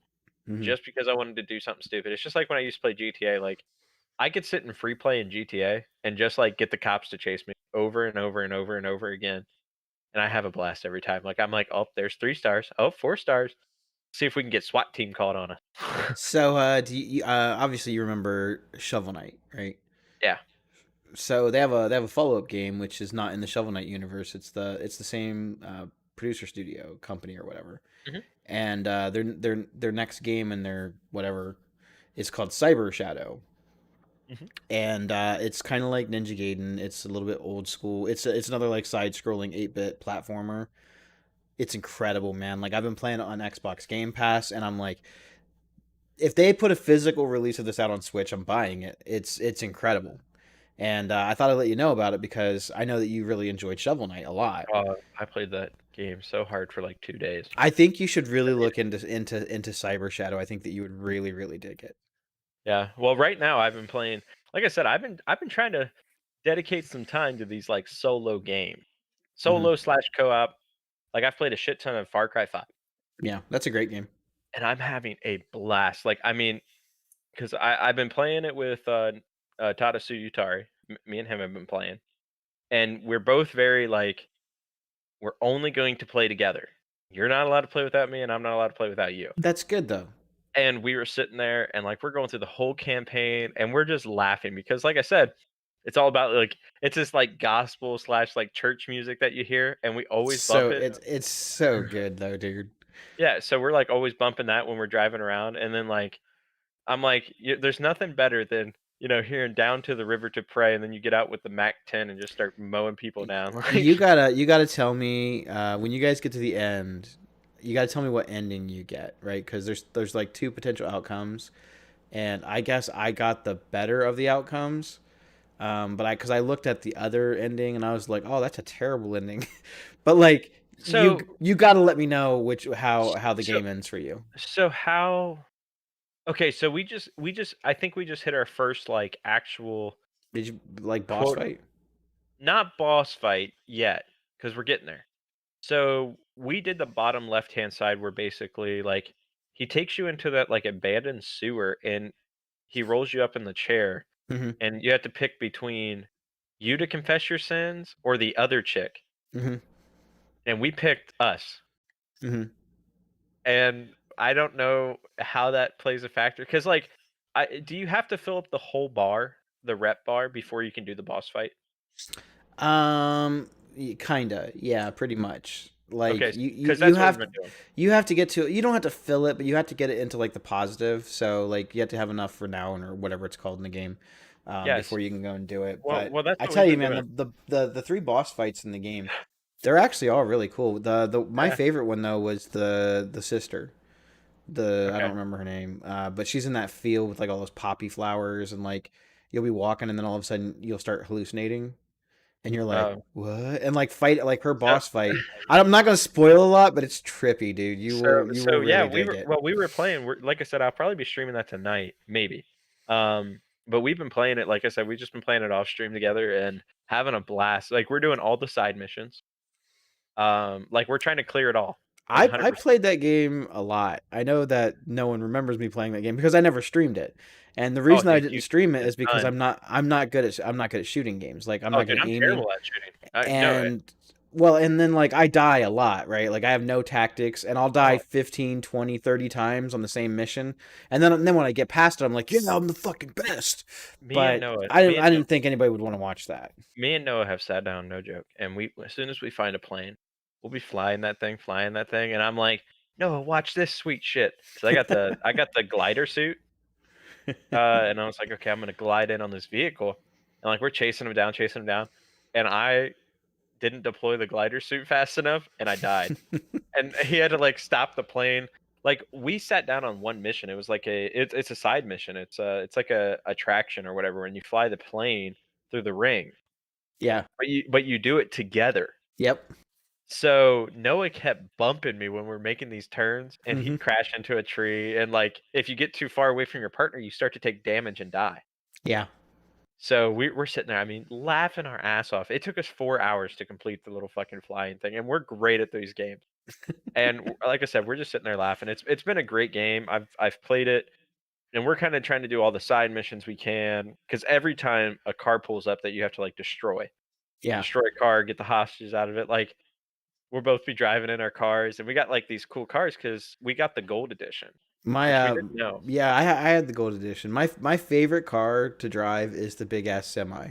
Mhm. just because I wanted to do something stupid. It's just like when I used to play GTA, like I could sit in free play in GTA and just like get the cops to chase me over and over and over and over again. And I have a blast every time. Like I'm like, oh, there's 3 stars. Oh, 4 stars. See if we can get SWAT team called on us. So, do you obviously you remember Shovel Knight, right? Yeah. So they have a follow up game which is not in the Shovel Knight universe. It's the same producer studio company or whatever, Mhm. and their next game and their whatever is called Cyber Shadow, Mhm. and it's kind of like Ninja Gaiden. It's a little bit old school. It's another like side scrolling 8-bit platformer. It's incredible, man. Like I've been playing it on Xbox Game Pass, and I'm like, if they put a physical release of this out on Switch, I'm buying it. It's incredible, and I thought I'd let you know about it because I know that you really enjoyed Shovel Knight a lot. I played that game so hard for like 2 days. I think you should really look into Cyber Shadow. I think that you would really really dig it. Yeah. Well, right now I've been playing. Like I said, I've been trying to dedicate some time to these like solo games, Hmm. solo slash co-op. Like I've played a shit ton of Far Cry 5, Yeah, that's a great game. and I'm having a blast. Like I mean, because I've been playing it with Tadasu Utari. Me and him have been playing, and we're both very like we're only going to play together. You're not allowed to play without me, and I'm not allowed to play without you. That's good though. And we were sitting there, and like we're going through the whole campaign, and we're just laughing because, like I said, it's all about like it's this like gospel slash like church music that you hear, and we always So bump it. it's so good though, dude. Yeah, so we're like always bumping that when we're driving around, and then like I'm like, there's nothing better than hearing "Down to the River to Pray," and then you get out with the Mac 10 and just start mowing people down. You Like, gotta tell me when you guys get to the end. You gotta tell me what ending you get, right? Because there's like two potential outcomes, and I guess I got the better of the outcomes. But because I looked at the other ending and I was like, oh, that's a terrible ending. But like so you got to let me know how the so game ends for you. so how? Okay, so we just I think we just hit our first like actual Did you like boss quote fight? not boss fight yet because we're getting there. So we did the bottom left hand side where basically like he takes you into that like abandoned sewer and he rolls you up in the chair Mm-hmm. and you have to pick between you to confess your sins or the other chick. Mm-hmm. And we picked us. Mm-hmm. And I don't know how that plays a factor because like do you have to fill up the whole bar, the rep bar before you can do the boss fight? Kinda, yeah, pretty much. Like Okay, because that's what we've been doing. you have to get to, you don't have to fill it, but you have to get it into like the positive. So like you have to have enough for now or whatever it's called in the game, Yes. before you can go and do it. Well, But well, that's I what tell we've you, been man, doing. the three boss fights in the game, they're actually all really cool. The my Yeah. favorite one though was the sister. I don't Okay. remember her name, but she's in that field with like all those poppy flowers, and like you'll be walking and then all of a sudden you'll start hallucinating and you're like, Um, what? And like fight like her so boss fight. I'm not gonna spoil a lot, but it's trippy, dude. You will yeah, really dig it. we were playing. Like I said, I'll probably be streaming that tonight, maybe. But we've been playing it. Like I said, we've just been playing it off stream together and having a blast. Like we're doing all the side missions. Like we're trying to clear it all, like I 100%. played that game a lot. I know that no one remembers me playing that game because I never streamed it. And the Oh, reason that I dude, didn't you stream it a is because ton. I'm not good at shooting games. Like I'm Oh, not good dude, at I'm aiming. terrible at shooting. No, And well, and then like I die a lot, right? Like I have no tactics and I'll die oh, 15, 20, 30 times on the same mission. And then when I get past it, I'm like, yeah, I'm the fucking best. me and But Noah, I didn't think anybody would want to watch that. me and Noah have sat down, no joke, and we as soon as we find a plane, we'll be flying that thing, and I'm like, Noah, watch this sweet shit. Because I got the glider suit, and I was like, okay, I'm gonna glide in on this vehicle, and like we're chasing him down, and I didn't deploy the glider suit fast enough, and I died, and he had to like stop the plane. Like we sat down on one mission. It was like it's a side mission. It's like a attraction or whatever when you fly the plane through the ring, Yeah. but you do it together. Yep. So Noah kept bumping me when we're making these turns, and Hmm. he'd crash into a tree. And like, if you get too far away from your partner, you start to take damage and die. Yeah. So we're sitting there, I mean, laughing our ass off. It took us 4 hours to complete the little fucking flying thing, and we're great at these games. And like I said, we're just sitting there laughing. It's been a great game. I've played it, and we're kind of trying to do all the side missions we can because every time a car pulls up that you have to like Yeah. destroy a car, get the hostages out of it, like we'll both be driving in our cars, and we got like these cool cars because we got the gold edition, My which we didn't know. yeah, I had the gold edition. My favorite car to drive is the big ass semi.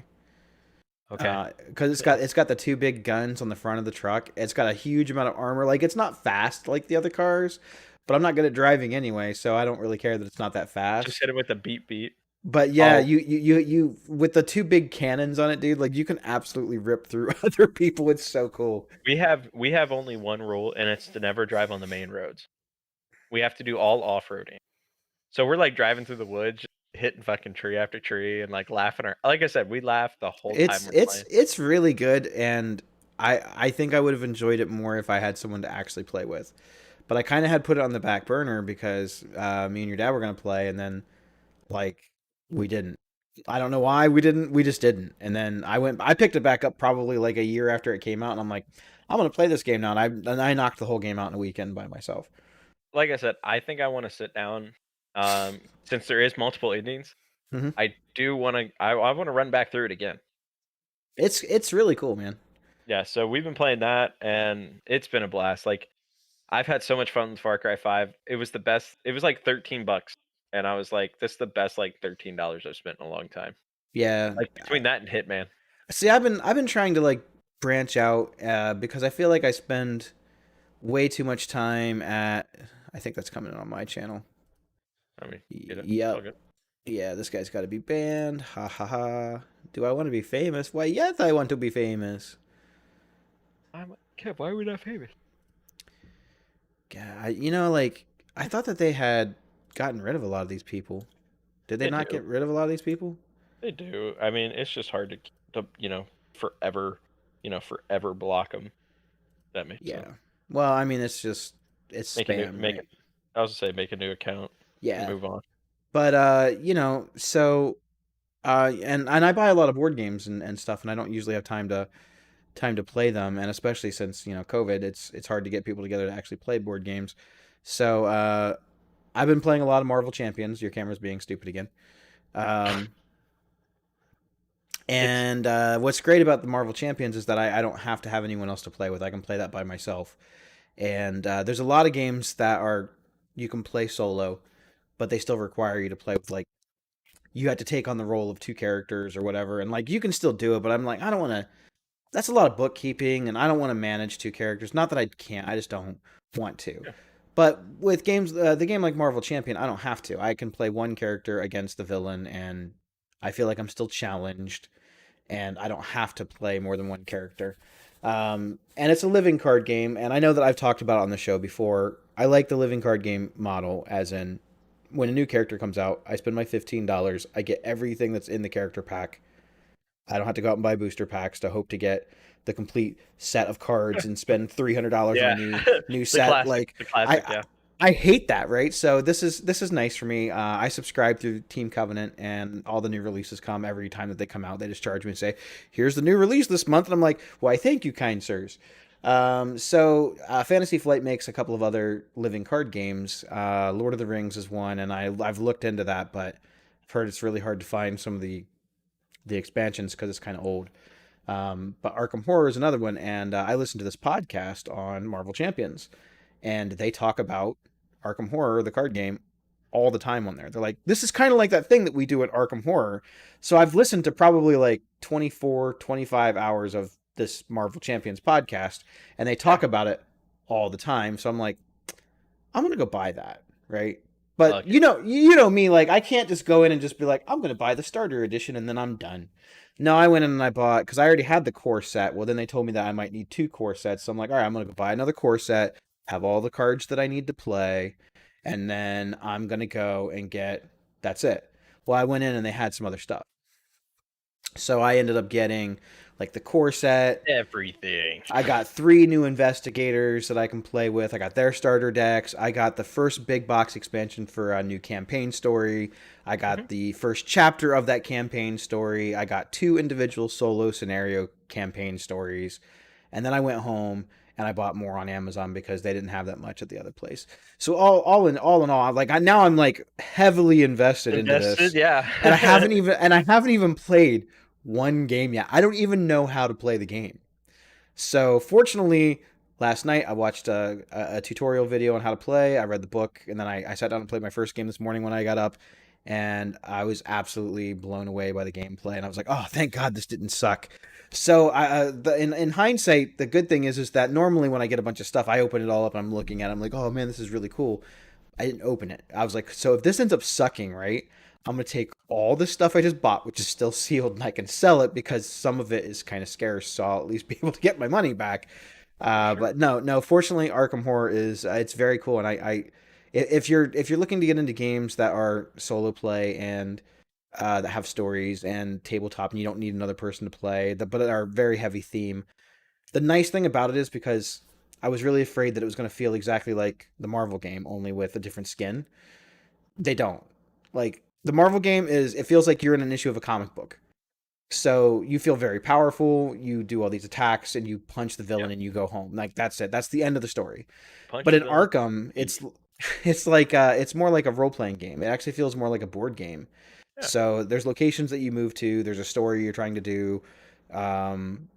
Okay. Because it's got the two big guns on the front of the truck. It's got a huge amount of armor. Like it's not fast like the other cars, but I'm not good at driving anyway, so I don't really care that it's not that Just fast. hit it with a beep beep. But yeah, Oh, you with the two big cannons on it, dude. Like you can absolutely rip through other people. It's so cool. we have only one rule, and it's to never drive on the main roads. We have to do all off-roading. So we're like driving through the woods, hitting fucking tree after tree, and like laughing. Like I said, we laugh the whole time It's we're it's playing. it's really good, and I think I would have enjoyed it more if I had someone to actually play with. But I kind of had put it on the back burner because me and your dad were gonna play, and then like we didn't. I don't know why we didn't. We just didn't. And then I picked it back up probably like a year after it came out, and I'm like, I'm gonna play this game now, and I knocked the whole game out in a weekend by myself. Like I said, I think I want to sit down. Since there is multiple endings, Hmm. I do want to. I want to run back through it again. It's really cool, man. Yeah. So we've been playing that, and it's been a blast. Like I've had so much fun with Far Cry 5. It was the best. It was like $13, and I was like, this is the best like $13 I've spent in a long time. Yeah. Like between that and Hitman. See, I've been trying to like branch out because I feel like I spend way too much time at. I think that's coming on my channel. I mean, get it. It's all Yep. good. Yeah, this guy's got to be banned. Ha ha ha. Do I want to be famous? Why, yes, I want to be famous. Kev, why are we not famous? God, like I thought that they had gotten rid of a lot of these people. Did they They not do. get rid of a lot of these people? They do. I mean, it's just hard to forever, forever block them. That makes sense. Yeah. Well, I mean, it's Make a new, spam, make right? it. I was gonna say make a new account and Yeah. move on. But so and I buy a lot of board games and stuff, and I don't usually have time to play them, and especially since COVID, it's hard to get people together to actually play board games. So I've been playing a lot of Marvel Champions. Your camera's being stupid again. Um, It's and what's great about the Marvel Champions is that I don't have to have anyone else to play with. I can play that by myself. And there's a lot of games that are you can play solo, but they still require you to play with like you have to take on the role of two characters or whatever. And like you can still do it, but I'm like I don't want to. That's a lot of bookkeeping, and I don't want to manage two characters. Not that I can't, I just don't want to. yeah. But with games, the game like Marvel Champion, I don't have to. I can play one character against the villain, and I feel like I'm still challenged, and I don't have to play more than one character. And it's a living card game, and I know that I've talked about it on the show before. I like the living card game model, as in when a new character comes out, I spend my $15, I get everything that's in the character pack. I don't have to go out and buy booster packs to hope to get the complete set of cards and spend $300 on Yeah. a new The set. classic. Like The classic. I Yeah. I hate that, right? So this is nice for me. I subscribe through Team Covenant, and all the new releases come every time that they come out. They just charge me and say, "Here's the new release this month," and I'm like, "Why, thank you, kind sirs." So Fantasy Flight makes a couple of other living card games. Lord of the Rings is one, and I've looked into that, but I've heard it's really hard to find some of the expansions because it's kind of old. But Arkham Horror is another one, and I listened to this podcast on Marvel Champions, and they talk about Arkham Horror, the card game, all the time on there. They're like, this is kind of like that thing that we do at Arkham Horror. So I've listened to probably like 24, 25 hours of this Marvel Champions podcast, and they talk about it all the time. So I'm like, I'm gonna go buy that, right? But Fuck you know me, like I can't just go in and just be like, I'm gonna buy the starter edition and then I'm done. No, I went in and I bought because I already had the core set. Well, then they told me that I might need two core sets, so I'm like, all right, I'm gonna go buy another core set, have all the cards that I need to play, and then I'm gonna go and get. That's it. Well, I went in and they had some other stuff, so I ended up getting like the core set. everything. I got three new investigators that I can play with. I got their starter decks. I got the first big box expansion for a new campaign story. I got the first chapter of that campaign story. I got two individual solo scenario campaign stories. And then I went home and I bought more on Amazon because they didn't have that much at the other place. So all in all, like now I'm like heavily invested into Invested. this. Yeah. And I haven't even played one game yet. I don't even know how to play the game. So fortunately, last night I watched a tutorial video on how to play. I read the book, and then I sat down and played my first game this morning when I got up, and I was absolutely blown away by the gameplay. And I was like, oh, thank God this didn't suck. So in hindsight, the good thing is that normally when I get a bunch of stuff, I open it all up and I'm looking at it. I'm like, oh man, this is really cool. I didn't open it. I was like, so if this ends up sucking, right? I'm gonna take all the stuff I just bought, which is still sealed, and I can sell it because some of it is kind of scarce, so I'll at least be able to get my money back. For sure. But no. Fortunately, Arkham Horror is it's very cool, and if you're looking to get into games that are solo play and that have stories and tabletop, and you don't need another person to play, but are very heavy theme. The nice thing about it is because I was really afraid that it was going to feel exactly like the Marvel game, only with a different skin. They don't. Like the Marvel game is, it feels like you're in an issue of a comic book. So you feel very powerful. You do all these attacks, and you punch the villain, Yep. and you go home. Like that's it. That's the end of the story. Punch But the in villain. Arkham, it's like it's more like a role playing game. It actually feels more like a board game. Yeah. So there's locations that you move to. There's a story you're trying to do.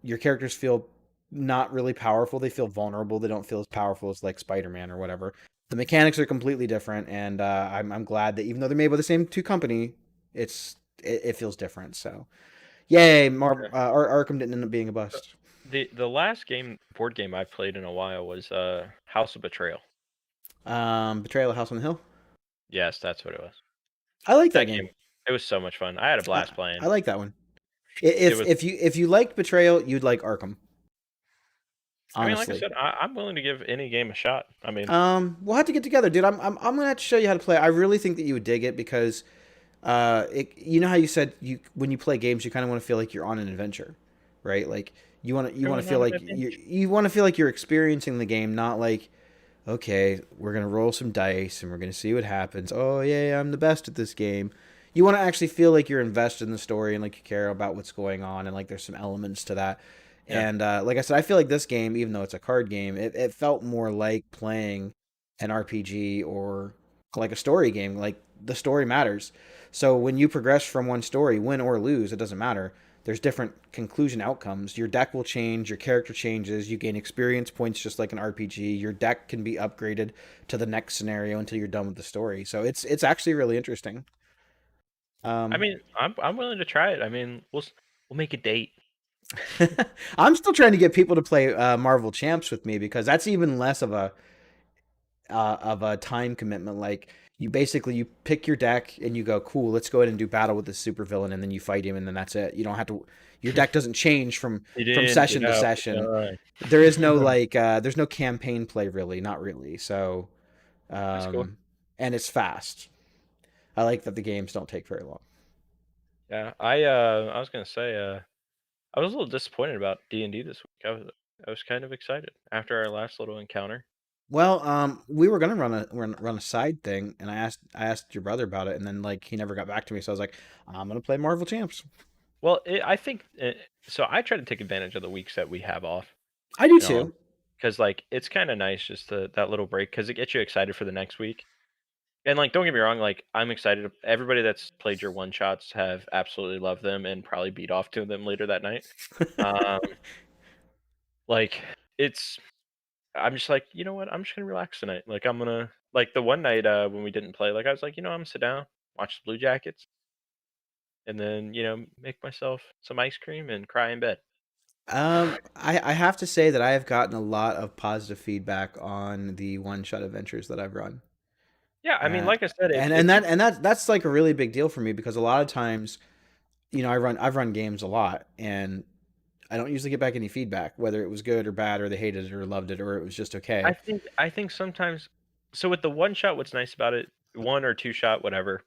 Your characters feel not really powerful. They feel vulnerable. They don't feel as powerful as like Spider-Man or whatever. The mechanics are completely different, and I'm glad that even though they're made by the same two company, it feels different. So, yay! Okay. Arkham didn't end up being a bust. The last board game I played in a while was House of Betrayal. Betrayal of House on the Hill. Yes, that's what it was. I like that That game. game, it was so much fun. I had a blast I playing. like that one. It was. If you like Betrayal, you'd like Arkham. I mean, like I Honestly. said, I'm willing to give any game a shot. I mean, We'll have to get together, dude. I'm gonna have to show you how to play. I really think that you would dig it because, you know how you said when you play games, you kind of want to feel like you're on an adventure, right? Like you want to going feel on like an adventure. you want to feel like you're experiencing the game, not like, okay, we're gonna roll some dice and we're gonna see what happens. Oh yeah, I'm the best at this game. You want to actually feel like you're invested in the story and like you care about what's going on and like there's some elements to that. Yeah. And like I said, I feel like this game, even though it's a card game, it felt more like playing an RPG or like a story game. Like the story matters. So when you progress from one story, win or lose, it doesn't matter. There's different conclusion outcomes. Your deck will change, your character changes, you gain experience points just like an RPG. Your deck can be upgraded to the next scenario until you're done with the story. So it's actually really interesting. I Um, mean, I'm willing to try it. I mean, we'll make a date. I'm still trying to get people to play Marvel Champs with me because that's even less of a time commitment. Like you pick your deck and you go, cool, let's go ahead and do battle with this supervillain, and then you fight him, and then that's it. You don't have to. Your deck doesn't change Get from in, get session to out, session. get There is no done. like there's no campaign play really, not really. So That's cool. and it's fast. I like that the games don't take very long. Yeah, I was gonna say, I was a little disappointed about D&D this week. I was kind of excited after our last little encounter. Well, we were gonna run a side thing, and I asked your brother about it, and then like he never got back to me, so I was like, I'm gonna play Marvel Champs. Well, I think so. I try to take advantage of the weeks that we have off, I do you know, too. because like it's kind of nice just that little break because it gets you excited for the next week. And like, don't get me wrong, like I'm excited. Everybody that's played your one shots have absolutely loved them and probably beat off to them later that night. Um, like it's, I'm just like, you know what? I'm just gonna relax tonight. Like I'm gonna like the one night when we didn't play, like I was like, I'm gonna sit down, watch the Blue Jackets, and then make myself some ice cream and cry in bed. I have to say that I have gotten a lot of positive feedback on the one shot adventures that I've run. Yeah, I mean, Uh, like I said, and if people, that's like a really big deal for me because a lot of times, I've run games a lot and I don't usually get back any feedback, whether it was good or bad or they hated it or loved it or it was just okay. I think sometimes, so with the one shot, what's nice about it, one or two shot, whatever,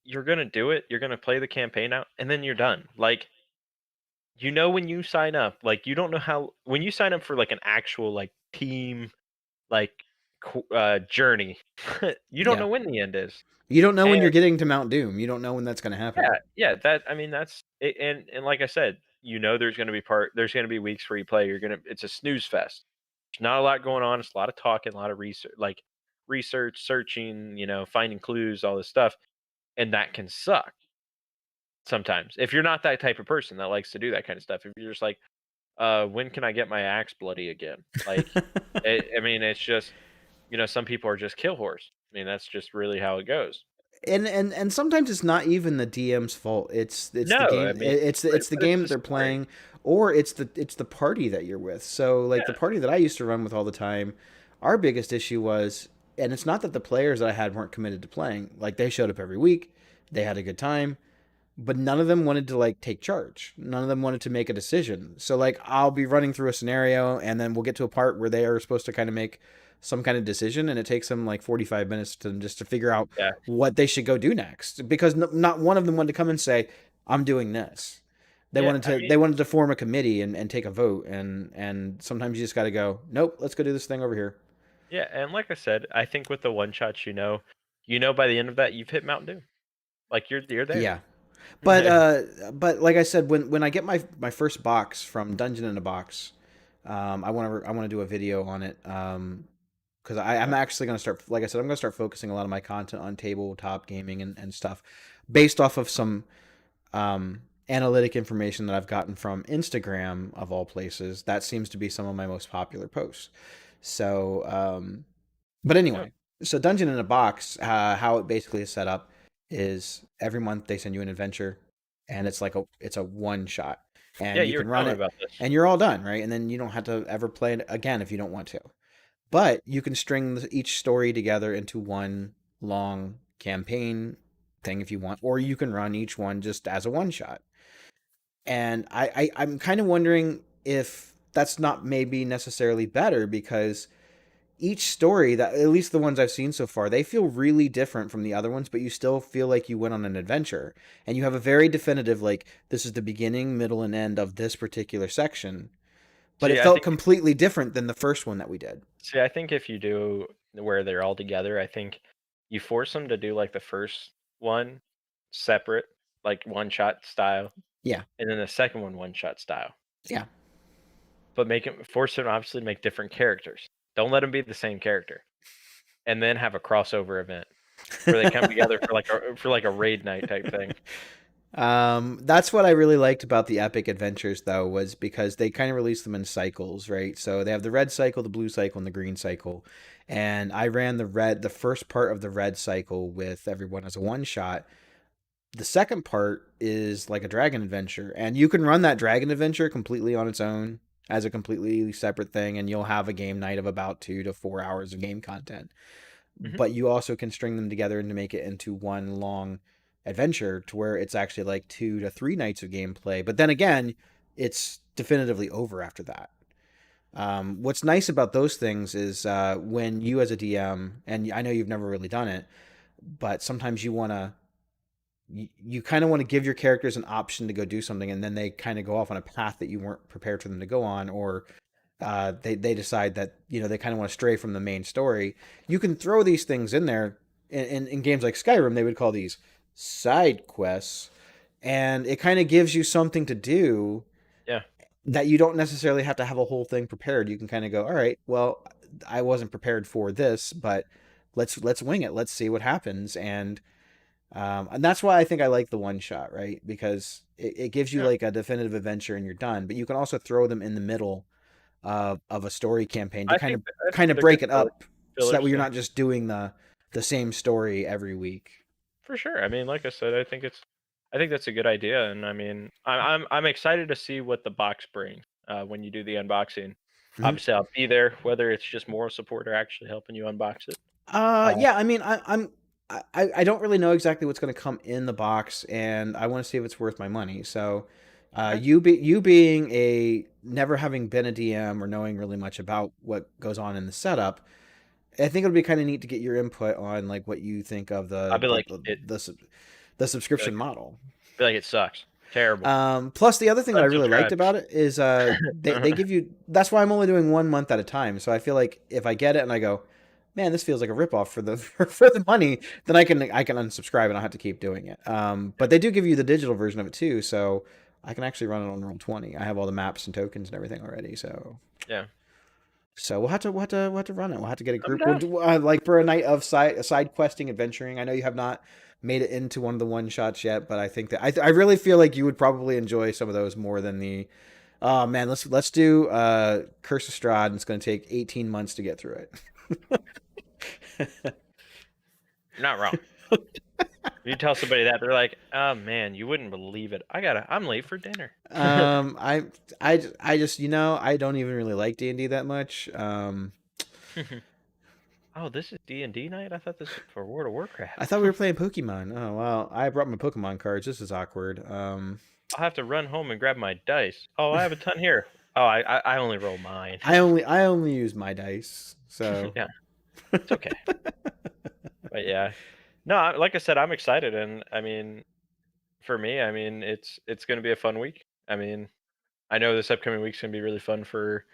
you're gonna do it. You're gonna play the campaign out, and then you're done. Like when you sign up, like you don't know how when you sign up for like an actual like team like journey, you don't Yeah. know when the end is. You don't know when And you're getting to Mount Doom. You don't know when that's going to yeah, happen. yeah, that I mean that's it, and like I said, there's gonna be weeks where you play. It's a snooze fest. There's not a lot going on. It's a lot of talking, a lot of research, searching, finding clues, all this stuff, and that can suck sometimes if you're not that type of person that likes to do that kind of stuff. If you're just like, when can I get my axe bloody again? Like, I mean, it's just some people are just kill horse. I mean, that's just really how it goes. and sometimes it's not even the DM's fault. It's the No, I game. mean, It's the but it's game the that they're story. playing, or it's the party that you're with. So like the Yeah, party that I used to run with all the time, our biggest issue was, and it's not that the players that I had weren't committed to playing. Like they showed up every week, they had a good time, but none of them wanted to like take charge. None of them wanted to make a decision. So like I'll be running through a scenario and then we'll get to a part where they are supposed to kind of make some kind of decision and it takes them like 45 minutes to just to figure out yeah, what they should go do next because not one of them wanted to come and say I'm doing this. yeah. I They mean, wanted to form a committee and take a vote and sometimes you just got to go, nope, let's go do this thing over here. yeah, and like I said, I think with the one shots, you know by the end of that you've hit Mountain Dew. Like you're there. Yeah. But like I said, when I get my first box from Dungeon in a Box, I want to do a video on it. Because I'm actually gonna start, like I said, I'm gonna start focusing a lot of my content on tabletop gaming and stuff, based off of some analytic information that I've gotten from Instagram of all places. That seems to be some of my most popular posts. So but Oh, anyway, so Dungeon in a Box, how it basically is set up is every month they send you an adventure, and it's a one shot, yeah, and you you were can run telling me it, about this. and you're all done, right? And then you don't have to ever play it again if you don't want to. But you can string each story together into one long campaign thing if you want, or you can run each one just as a one shot. And I'm kind of wondering if that's not maybe necessarily better because each story that at least the ones I've seen so far, they feel really different from the other ones, but you still feel like you went on an adventure and you have a very definitive like this is the beginning, middle, and end of this particular section. But it See, felt completely different than the first one that we did. I think if you do where they're all together, I think you force them to do like the first one separate, like one shot style, Yeah. and then the second one shot style. Yeah. But force them obviously to make different characters. Don't let them be the same character, and then have a crossover event where they come together for like a raid night type thing. That's what I really liked about the Epic Adventures, though, was because they kind of released them in cycles, right? So they have the red cycle, the blue cycle, and the green cycle. And I ran the first part of the red cycle with everyone as a one shot. The second part is like a dragon adventure, and you can run that dragon adventure completely on its own as a completely separate thing, and you'll have a game night of about 2 to 4 hours of game content. Hmm. But you also can string them together and to make it into one long adventure to where it's actually like 2 to 3 nights of gameplay. But then again, it's definitively over after that. What's nice about those things is when you as a DM, and I know you've never really done it, but sometimes you kind of want to give your characters an option to go do something, and then they kind of go off on a path that you weren't prepared for them to go on, or they decide that they kind of want to stray from the main story. You can throw these things in there. In games like Skyrim, they would call these side quests, and it kind of gives you something to do Yeah, that you don't necessarily have to have a whole thing prepared. You can kind of go, all right, well, I wasn't prepared for this, but let's wing it. Let's see what happens, and that's why I think I like the one shot, right? Because it gives you yeah. like a definitive adventure and you're done. But you can also throw them in the middle of a story campaign to I think kind of they're good break it filler, up so that fillers. way you're Yeah, not just doing the same story every week. for sure. I mean, like I said, I think that's a good idea, and I mean, I'm excited to see what the box brings when you do the unboxing. Mhm. Obviously, I'll be there, whether it's just moral support or actually helping you unbox it. Uh, Yeah, I mean, I don't really know exactly what's going to come in the box, and I want to see if it's worth my money. So, okay. you being a never having been a DM or knowing really much about what goes on in the setup, I think it'll be kind of neat to get your input on like what you think of I'll be like the be like, subscription model. be like it sucks, terrible. Plus, the other thing that I really liked Unsubscribe. about it is they give you. That's why I'm only doing 1 month at a time. So I feel like if I get it and I go, man, this feels like a ripoff for the for the money, then I can unsubscribe and I will have to keep doing it. But they do give you the digital version of it too, so I can actually run it on Roll20. I have all the maps and tokens and everything already. Yeah, So we'll have to run it. We'll have to get a I'm group. We'll down. do like for a night of side questing, adventuring. I know you have not made it into one of the one shots yet, but I think that I really feel like you would probably enjoy some of those more than the. Oh man, let's do Curse of Strahd. And it's going to take 18 months to get through it. You're not wrong. You tell somebody that, they're like, "Oh man, you wouldn't believe it. I'm late for dinner." I just I don't even really like D&D that much. Oh, this is D&D night. I thought this was for World of I Warcraft. thought we were playing Pokemon. Oh well, I brought my Pokemon cards. This is awkward. I'll have to run home and grab my dice. Oh, I have a ton here. Oh, I only roll mine. I only use my dice, so Yeah, it's okay. But yeah, no, like I said, I'm excited, and I mean, for me, I mean, it's going to be a fun week. I mean, I know this upcoming week's going to be really fun for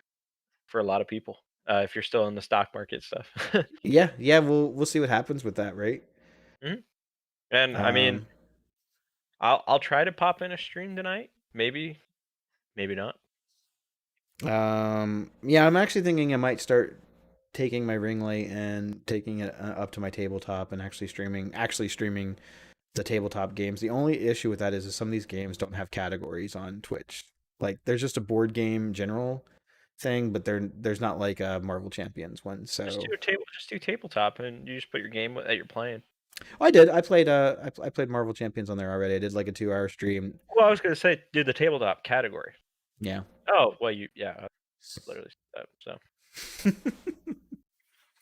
a lot of people. If you're still in the stock market stuff. yeah, we'll see what happens with that, right? Mhm. And I mean, Um, I'll try to pop in a stream tonight. Maybe, maybe not. yeah, I'm actually thinking I might start taking my ring light and taking it up to my tabletop and actually streaming the tabletop games. The only issue with that is some of these games don't have categories on Twitch. Like there's just a board game general thing, but there's not like a Marvel Champions one. So Just do tabletop, and you just put your game that you're playing. I did. I played. I played Marvel Champions on there already. I did like a 2-hour stream. Well, I was gonna say, do the tabletop category. Yeah. Oh, well, yeah, I literally said that. So,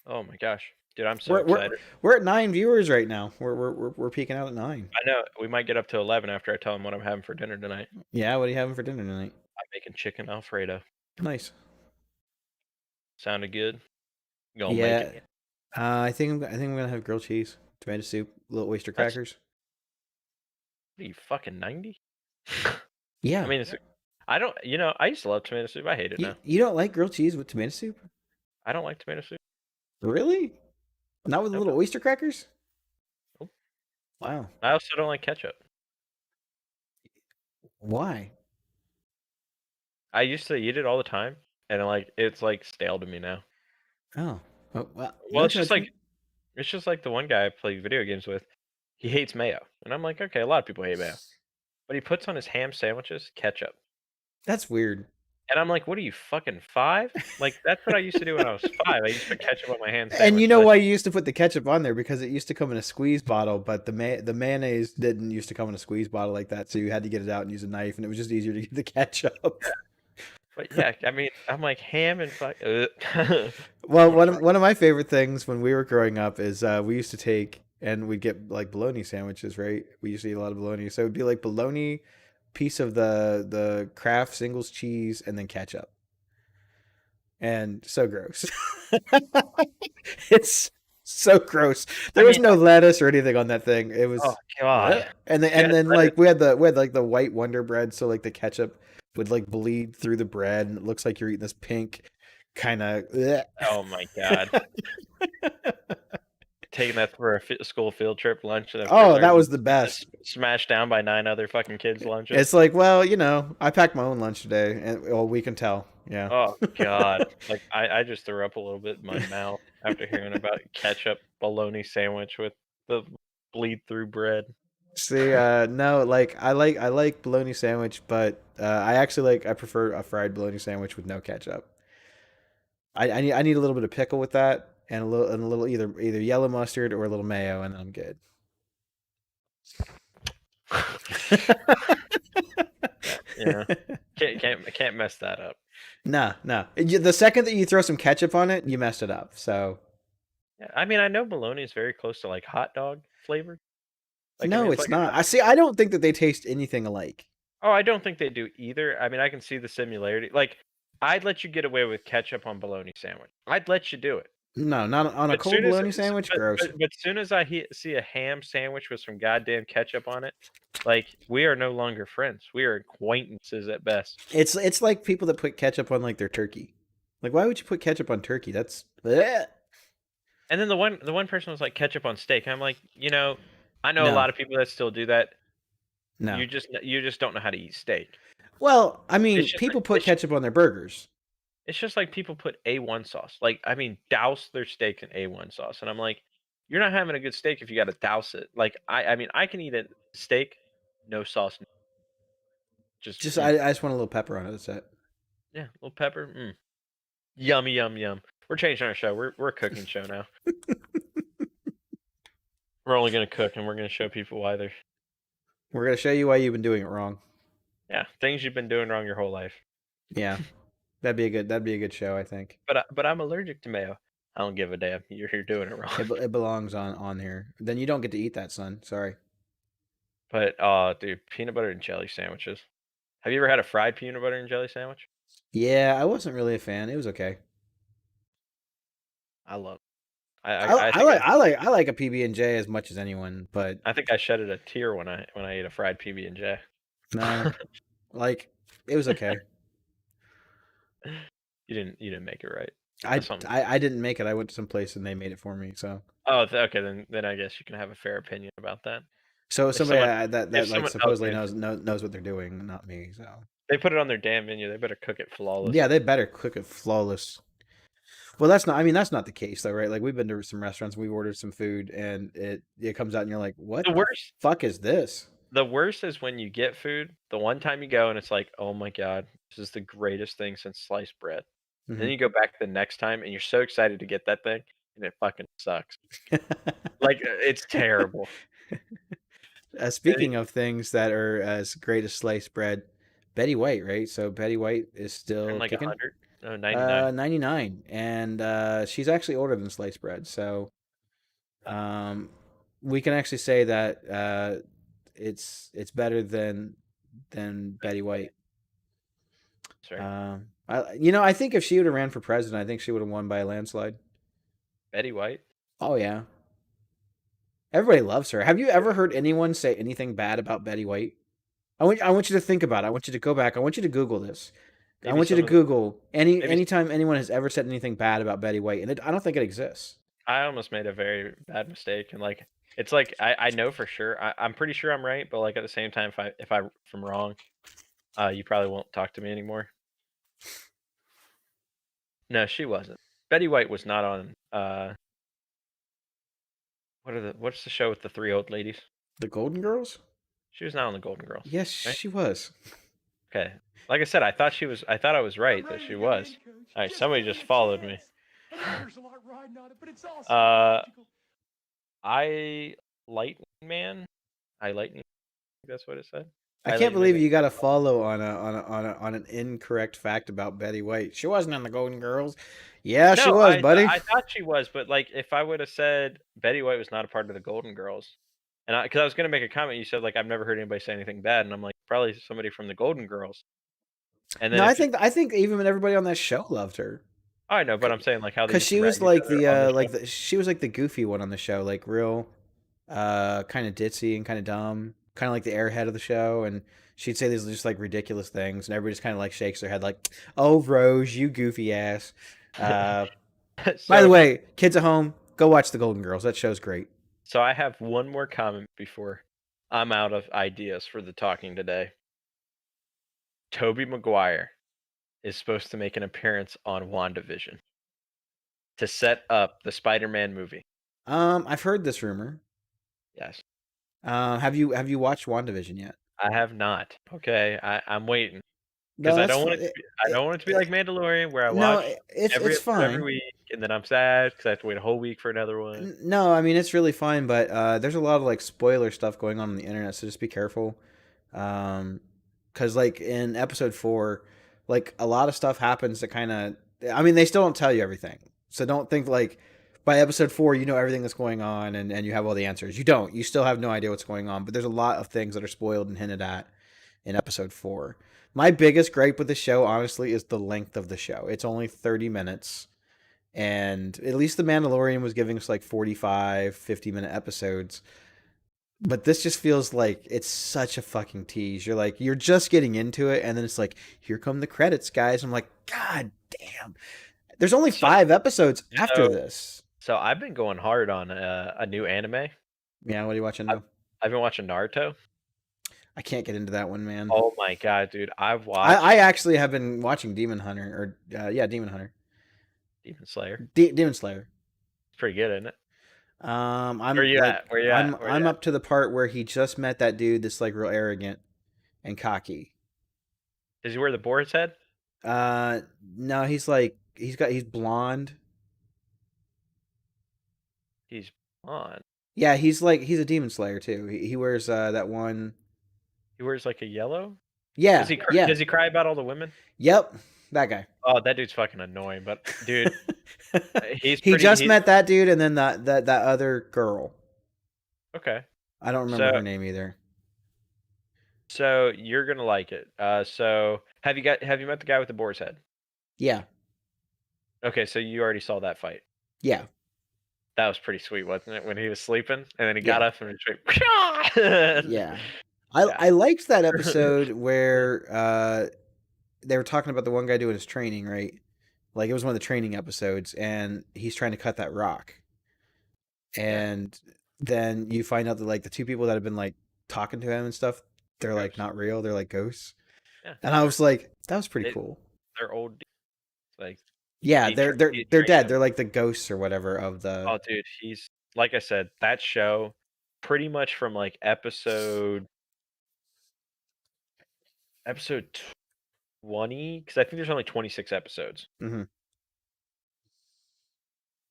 oh my gosh, dude, I'm so we're we're excited. we're at 9 viewers right now. We're peaking out at 9. I know we might get up to 11 after I tell them what I'm having for dinner tonight. Yeah. What are you having for dinner tonight? I'm making chicken Alfredo. Nice. Sounded good. You gonna make Yeah. it? I think I'm gonna have grilled cheese, tomato soup, little oyster That's crackers. what are you fucking 90? Yeah. I mean, I don't. I used to love tomato soup. I hate it You now. you don't like grilled cheese with tomato soup? I don't like tomato soup. Really? Not with the Nope. little oyster crackers? Nope. Wow. I also don't like ketchup. Why? I used to eat it all the time, and it's like stale to me now. Oh. Oh well, Well, no judgment. it's just like the one guy I play video games with. He hates mayo, and I'm like, okay, a lot of people hate mayo, but he puts on his ham sandwiches ketchup, That's weird. and I'm like, what are you fucking 5? Like that's what I used to do when I was 5. I used to put ketchup on my ham And you sandwich. know why you used to put the ketchup on there? Because it used to come in a squeeze bottle, but the mayonnaise didn't used to come in a squeeze bottle like that, so you had to get it out and use a knife, and it was just easier to get the ketchup. But yeah, I mean, I'm like ham and fuck. Well, one of my favorite things when we were growing up is we used to take and we'd get like bologna sandwiches, right? We used to eat a lot of bologna, so it'd be like bologna, piece of the Kraft singles cheese, and then ketchup, and so gross. It's so gross. I There was mean, no lettuce or anything on that thing. It oh was, god, and then yeah, and then lettuce. like we had like the white Wonder Bread, so like the ketchup would like bleed through the bread, and it looks like you're eating this pink kind of. Oh my god, taking that for a school field trip lunch, and of course Oh, that ours was the is best. smashed down by 9 other fucking kids' lunches. It's like, well, I packed my own lunch today, and well, we can tell. Yeah. Oh god, like I just threw up a little bit in my mouth after hearing about ketchup bologna sandwich with the bleed through bread. See, no, like I like bologna sandwich, but I prefer a fried bologna sandwich with no ketchup. I need a little bit of pickle with that, and a little either yellow mustard or a little mayo, and then I'm good. Yeah, can't mess that up. Nah, nah. The second that you throw some ketchup on it, you messed it up. So Yeah, I mean, I know bologna is very close to like hot dog flavored. Like, I mean, no, it's it's like not. I don't think that they taste anything alike. oh, I don't think they do either. I mean, I can see the similarity. Like, I'd let you get away with ketchup on bologna sandwich. I'd let you do it. No, not on a But cold soon as bologna sandwich. Gross. but soon as I see a ham sandwich with some goddamn ketchup on it, like we are no longer friends. We are acquaintances at best. It's like people that put ketchup on like their turkey. Like, why would you put ketchup on turkey? That's bleh. And then the one person was like ketchup on steak. And I'm like, I know a No, lot of people that still do that. no. You just don't know how to eat steak. Well, I It's mean, just like people put ketchup on their burgers. it's just like people put A1 sauce. Like, I mean, douse their steak in A1 sauce. And I'm like, you're not having a good steak if you got to douse it. Like, I mean, I can eat a steak, no sauce, just Just I just want a little pepper on it. That's it. yeah, a little pepper. Yummy, yum, yum. We're changing our show. We're a cooking show now. We're only gonna cook, and we're gonna show people why they're We're gonna show you why you've been doing it wrong. things you've been doing wrong your whole life. Yeah, that'd be a good show. I think But I'm allergic to mayo. I don't give a damn. You're doing it wrong. it belongs on here. Then you don't get to eat that, son. Sorry. But dude, peanut butter and jelly sandwiches. Have you ever had a fried peanut butter and jelly sandwich? Yeah, I wasn't really a fan. It was okay. I love. I think I like a PB and J as much as anyone, but I think I shedded a tear when I ate a fried PB and J. no, like it was okay. You didn't make it right. I, That's something. I didn't make it. I went to some place and they made it for me. So Okay, then I guess you can have a fair opinion about that. so If somebody someone that if like someone supposedly okay, knows what they're doing, not me. So they put it on their damn menu, they better cook it flawless. yeah, they better cook it flawless. Well, that's not. I mean, that's not the case though, right? Like we've been to some restaurants, we've ordered some food, and it comes out, and you're like, "What The the worst fuck is this?" the worst is when you get food, the one time you go and it's like, "Oh my god, this is the greatest thing since sliced bread." And then Mhm. you go back the next time and you're so excited to get that thing and it fucking sucks. Like it's terrible. And Speaking of things that are as great as sliced bread, Betty White, right? So Betty White is turned still like kicking. 100, no, 99. 99, and she's actually older than sliced bread. So um, we can actually say that it's better than Betty White. Sorry. I think if she would have ran for president, I think she would have won by a landslide. Betty White? Oh yeah, everybody loves her. Have you ever heard anyone say anything bad about Betty White? I want you to think about it. I want you to go back. I want you to Google this. I Maybe want you to some of Google maybe anytime anyone has ever said anything bad about Betty White, and I don't think it exists. I almost made a very bad mistake and like it's like I know for sure. I'm pretty sure I'm right, but like at the same time if I'm wrong, you probably won't talk to me anymore. No, she wasn't. Betty White was not on what's the show with the three old ladies? The Golden Girls? She was not on the Golden Girls, Yes, right? she was. Okay. Like I said, I thought I was right that she was. All right, somebody just followed me. Uh, I Lightning Man. I Lightning. That's what it said. I I can't Lightning Man. believe you got to follow on an incorrect fact about Betty White. She wasn't on the Golden Girls. Yeah, she No, was, buddy. I thought she was, but like if I would have said Betty White was not a part of the Golden Girls, and because I was gonna make a comment, you said like I've never heard anybody say anything bad, and I'm like probably somebody from the Golden Girls. And then No, if I think even everybody on that show loved her I know, but I'm saying like how they because used to she rag was each other on the show. she was like the goofy one on the show, like real kind of ditzy and kind of dumb, kind of like the airhead of the show, and she'd say these just like ridiculous things, and everybody just kind of like shakes their head like, "Oh, Rose, you goofy ass." By the So way, kids at home, go watch the Golden Girls. That show's great. so I have one more comment before I'm out of ideas for the talking today. Toby Maguire is supposed to make an appearance on WandaVision to set up the Spider-Man movie. I've heard this rumor. Yes. Have you watched WandaVision yet? I have not. Okay, I'm waiting because No, I that's don't want fine. it to be, I don't want it to be like Mandalorian where I No, watch every it's episode every fine. week and then I'm sad because I have to wait a whole week for another one. No, I mean it's really fine, but there's a lot of like spoiler stuff going on the internet, so just be careful. Um, because like in episode 4, like a lot of stuff happens that kind of, I mean, they still don't tell you everything, so don't think like by episode 4 you know everything that's going on and you have all the answers. You don't. You still have no idea what's going on, but there's a lot of things that are spoiled and hinted at in episode 4. My biggest gripe with the show, honestly, is the length of the show. It's only 30 minutes. And at least The Mandalorian was giving us like 45, 50-minute episodes. But this just feels like it's such a fucking tease. You're like, you're just getting into it, and then it's like, here come the credits, guys. I'm like, God damn. There's only So 5 episodes after so this. so I've been going hard on a new anime. Yeah, what are you watching I've, now? I've been watching Naruto. I can't get into that one, man. Oh my god, dude! I've I watched actually have been watching Demon Hunter, or yeah, Demon Hunter. Demon Slayer. Demon Slayer. It's pretty good, isn't it? I'm Where you like, at? Where you at? Where you I'm at? up to the part where he just met that dude that's like real arrogant and cocky. Does he wear the boar's head? No, he's like he's blonde. He's blonde. Yeah, he's a demon slayer too. He wears that one. He wears like a yellow. Yeah, yeah, Does he cry about all the women? yep, that guy. Oh, that dude's fucking annoying. But dude, he's He pretty. just He's met that dude, and then that other girl. okay. I don't remember So her name either. so you're gonna like it. So have you met the guy with the boar's head? Yeah, Okay, so you already saw that fight. yeah, That was pretty sweet, wasn't it? When he was sleeping and then he got yeah, up and was like, yeah. yeah. I liked that episode where they were talking about the one guy doing his training, right? Like it was one of the training episodes, and he's trying to cut that rock, Yeah. and then you find out that like the two people that have been like talking to him and stuff, they're like Ghosts. not real, they're like ghosts. Yeah. And I was like, that was pretty They, cool. they're old. Like Yeah, he they're he they're trained dead. them. They're like the ghosts or whatever of the. Oh, dude, he's like I said, that show pretty much from like episode 20, because I think there's only 26 episodes. Hmm.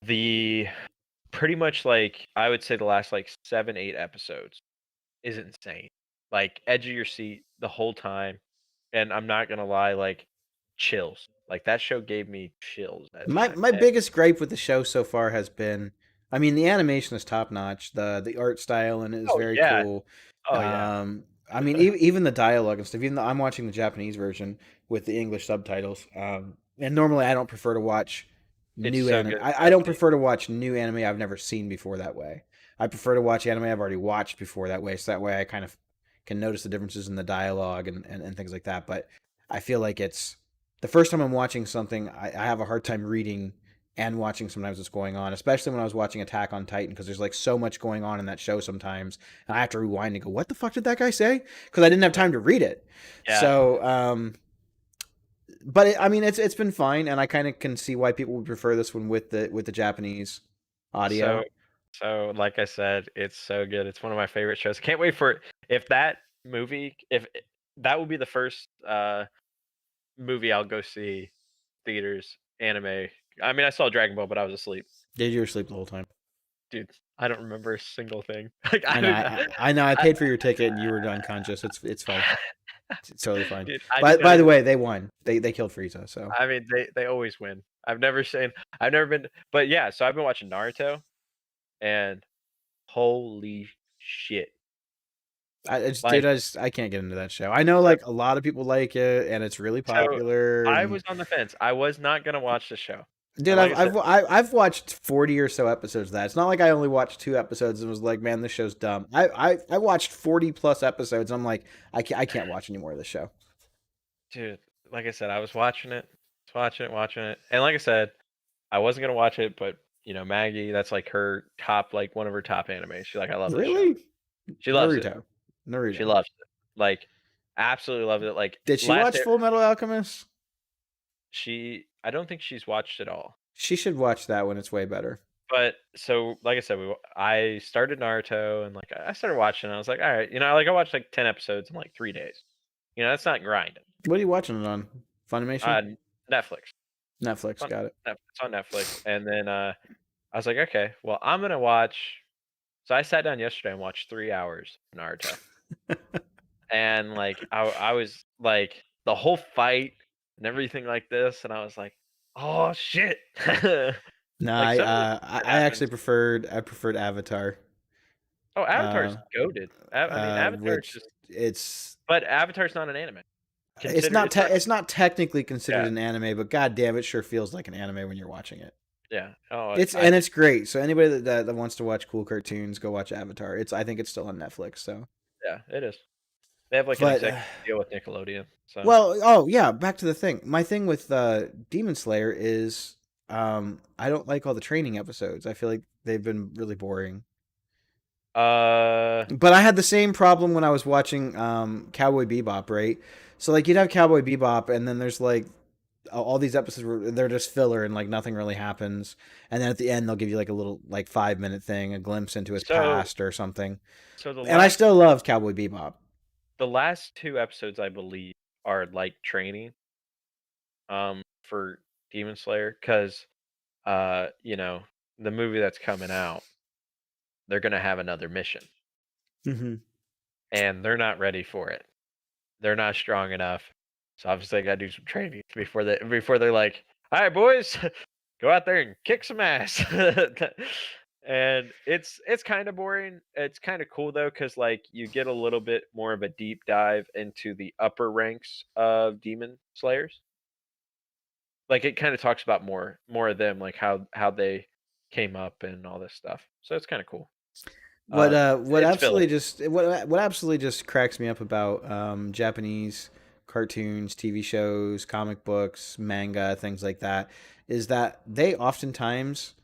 The pretty much like I would say the last like 7, 8 episodes is insane. Like edge of your seat the whole time. And I'm not gonna lie, like chills. Like that show gave me chills at times. My biggest gripe with the show so far has been, I mean, the animation is top notch. The art style and it is Oh very yeah. cool. Oh yeah. I mean, even the dialogue and stuff. Even though I'm watching the Japanese version with the English subtitles. And normally I don't prefer to watch It's new so anime. good. I don't prefer to watch new anime I've never seen before that way. I prefer to watch anime I've already watched before that way, so that way I kind of can notice the differences in the dialogue and things like that. But I feel like it's the first time I'm watching something, I have a hard time reading and watching sometimes what's going on, especially when I was watching Attack on Titan, because there's like so much going on in that show sometimes. And I have to rewind and go, what the fuck did that guy say? Because I didn't have time to read it. Yeah. So, but I mean, it's been fine, and I kind of can see why people would prefer this one with the Japanese audio. So like I said, it's so good. It's one of my favorite shows. Can't wait for it. If that movie, if that will be the first movie I'll go see theaters anime. I mean, I saw Dragon Ball, but I was asleep. Did you sleep the whole time? Dude, I don't remember a single thing. Like I know. I know. I paid for your ticket, and you were unconscious. It's fine. It's totally fine. Dude, By the way, they won. They killed Frieza. So I mean, they always win. I've never been, but yeah. So I've been watching Naruto, and holy shit! Like, I can't get into that show. I know like a lot of people like it, and it's really so popular. I And, was on the fence. I was not gonna watch the show. dude, Like I said, I've watched 40 or so episodes of that. It's not like I only watched 2 episodes and was like, man, this show's dumb. I watched 40 plus episodes. And I'm like, I can't watch any more of this show. dude, like I said, I was watching it, watching it, and like I said, I wasn't gonna watch it, but Maggie, that's like her top, like one of her top animes. She's like, I love this show. Really? She loves it. Naruto. She loves it. Like, absolutely loves it. Like, Did she watch Full Metal Alchemist? I don't think she's watched it all. She should watch that one. It's way better. But so, like I said, I started Naruto and like I started watching. And I was like, all right, like I watched like 10 episodes in like 3 days. That's not grinding. What are you watching it on? Funimation? Netflix. Netflix, got it. It's on Netflix. And then I was like, okay, well, I'm gonna watch. So I sat down yesterday and watched 3 hours of Naruto. And like I was like the whole fight and everything like this, and I was like, oh shit. No, Like, I actually preferred Avatar. Oh, Avatar's goated. I mean, Avatar's which just. But Avatar's not an anime. It's not technically considered an anime, but god damn, it sure feels like an anime when you're watching it. Yeah. Oh, it's great. So anybody that wants to watch cool cartoons, go watch Avatar. I think it's still on Netflix. So yeah, it is. They have like an executive deal with Nickelodeon. So. Well, oh yeah, back to the thing. My thing with Demon Slayer is I don't like all the training episodes. I feel like they've been really boring. But I had the same problem when I was watching Cowboy Bebop, right? So like you'd have Cowboy Bebop, and then there's like all these episodes where they're just filler and like nothing really happens, and then at the end they'll give you like a little like 5-minute thing, a glimpse into his past or something. And I still love Cowboy Bebop. The last 2 episodes, I believe, are like training for Demon Slayer, because the movie that's coming out, they're gonna have another mission, Mm-hmm. and they're not ready for it. They're not strong enough. So obviously, I gotta do some training before they're like, "All right, boys, go out there and kick some ass." And it's kind of boring. It's kind of cool though, because like you get a little bit more of a deep dive into the upper ranks of demon slayers. Like it kind of talks about more of them, like how they came up and all this stuff. So it's kind of cool. What It's filler. absolutely just what absolutely just cracks me up about Japanese cartoons, TV shows, comic books, manga, things like that, is that they oftentimes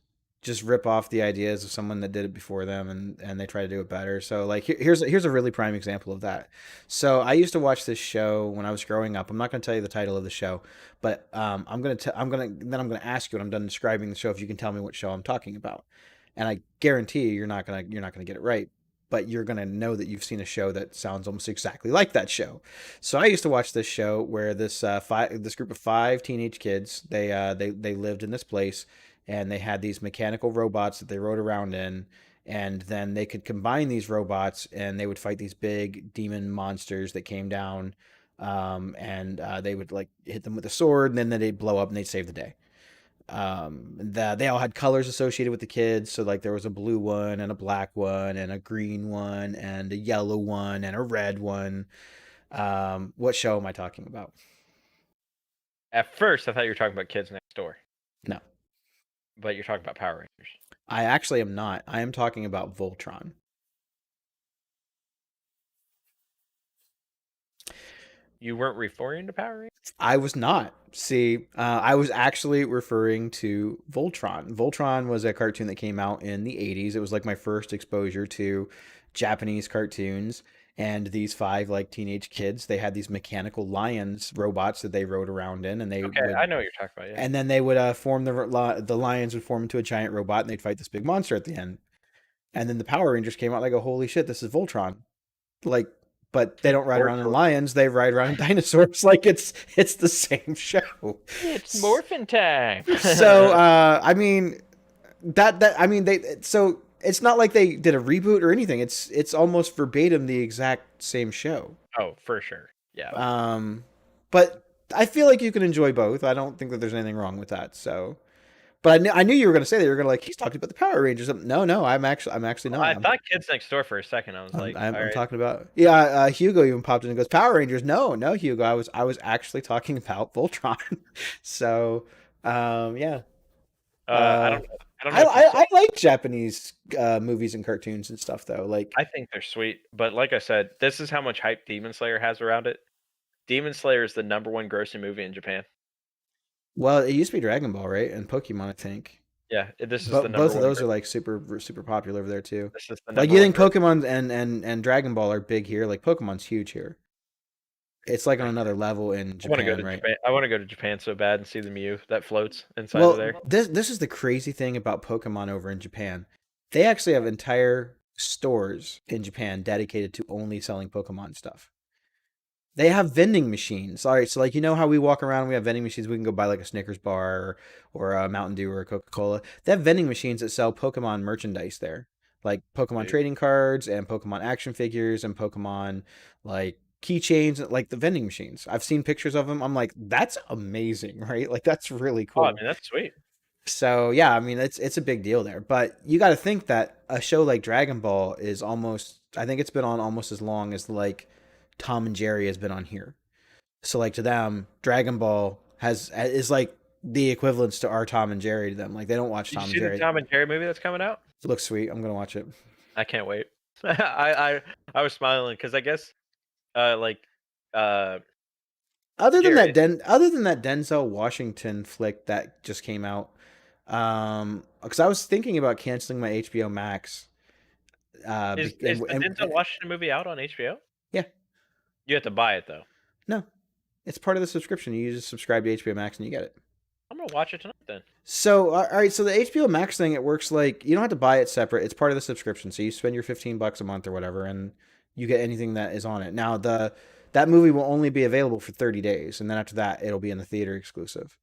just rip off the ideas of someone that did it before them, and they try to do it better. So like here's a really prime example of that. So I used to watch this show when I was growing up. I'm not going to tell you the title of the show, but I'm gonna ask you when I'm done describing the show if you can tell me what show I'm talking about, and I guarantee you're not gonna get it right, but you're gonna know that you've seen a show that sounds almost exactly like that show. So I used to watch this show where this group of five teenage kids, they lived in this place, and they had these mechanical robots that they rode around in, and then they could combine these robots and they would fight these big demon monsters that came down, and they would like hit them with a sword, and then they'd blow up and they'd save the day. That they all had colors associated with the kids, so like there was a blue one and a black one and a green one and a yellow one and a red one. What show am I talking about? At first, I thought you were talking about Kids Next Door, No, but you're talking about Power Rangers. I actually am not. I am talking about Voltron. You weren't referring to Power Rangers? I was not. See, I was actually referring to Voltron. Voltron was a cartoon that came out in the 80s. It was like my first exposure to Japanese cartoons. And these five like teenage kids, they had these mechanical lions robots that they rode around in, and they Okay, would, I know what you're talking about. Yeah. and then they would form the lions would form into a giant robot, and they'd fight this big monster at the end. And then the Power Rangers came out, and I go, holy shit, this is Voltron. Like, but they don't ride around in lions; they ride around in dinosaurs. Like it's the same show. It's morphin' time. So I mean they it's not like they did a reboot or anything. It's almost verbatim the exact same show. Oh, for sure. Yeah. But I feel like you can enjoy both. I don't think that there's anything wrong with that. So, but I knew you were going to say that. You were going to like he's talking about the Power Rangers. No, I'm actually not. I thought Kids Next Door for a second. I was like, I'm all right. talking about Hugo even popped in and goes Power Rangers. No, Hugo, I was actually talking about Voltron. So, yeah. I don't know. I like Japanese movies and cartoons and stuff though. Like I think they're sweet, but like I said, this is how much hype Demon Slayer has around it. Demon Slayer is the #1 grossing movie in Japan. well, it used to be Dragon Ball, right? And Pokemon, I think. Yeah, this is the number Both of one those are like super popular over there too. This is the Like number you one think Pokemon and Dragon Ball are big here? Like Pokemon's huge here. It's like on another level in I want to go Japan, to right? Japan. I want to go to Japan so bad and see the Mew that floats inside of there. This is the crazy thing about Pokemon over in Japan. They actually have entire stores in Japan dedicated to only selling Pokemon stuff. They have vending machines. All right, so like you know how we walk around, we have vending machines. We can go buy like a Snickers bar or a Mountain Dew or a Coca-Cola. They have vending machines that sell Pokemon merchandise there, like Pokemon trading cards and Pokemon action figures and Pokemon like keychains, like the vending machines. I've seen pictures of them. I'm like, that's amazing, right? Like that's really Oh, cool. I mean, that's sweet. So yeah, I mean it's a big deal there. But you got to think that a show like Dragon Ball is almost, I think it's been on almost as long as like Tom and Jerry has been on here. So like to them, Dragon Ball is like the equivalents to our Tom and Jerry to them. Like they don't watch Did Tom you and see Jerry. the Tom and Jerry movie that's coming out? It looks sweet. I'm gonna watch it. I can't wait. I was smiling because I guess like uh Other than Jerry that Denzel Washington flick that just came out, because I was thinking about canceling my HBO Max. is the Denzel Washington movie out on HBO? Yeah. You have to buy it though. No, it's part of the subscription. You just subscribe to HBO Max and you get it. I'm gonna watch it tonight then. So, all right. So the HBO Max thing, it works like you don't have to buy it separate. It's part of the subscription. So you spend your $15 a month or whatever, and you get anything that is on it. Now that movie will only be available for 30 days, and then after that, it'll be in the theater exclusive.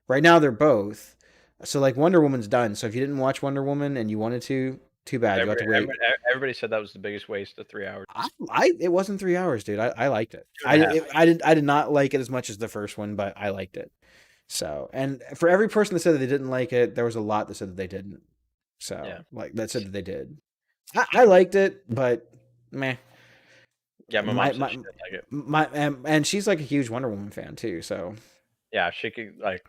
Right now, they're both. So like Wonder Woman's done. So if you didn't watch Wonder Woman and you wanted to, Too bad you have to wait. Everybody said that was the biggest waste of 3 hours. It wasn't 3 hours, dude. I liked it. 2.5. I did not like it as much as the first one, but I liked it. So, and for every person that said that they didn't like it, there was a lot that said that they didn't. So, Yeah. like that said that they did. I liked it, but meh. Yeah, my mom said she didn't like it. And she's like a huge Wonder Woman fan too. So Yeah, she could like.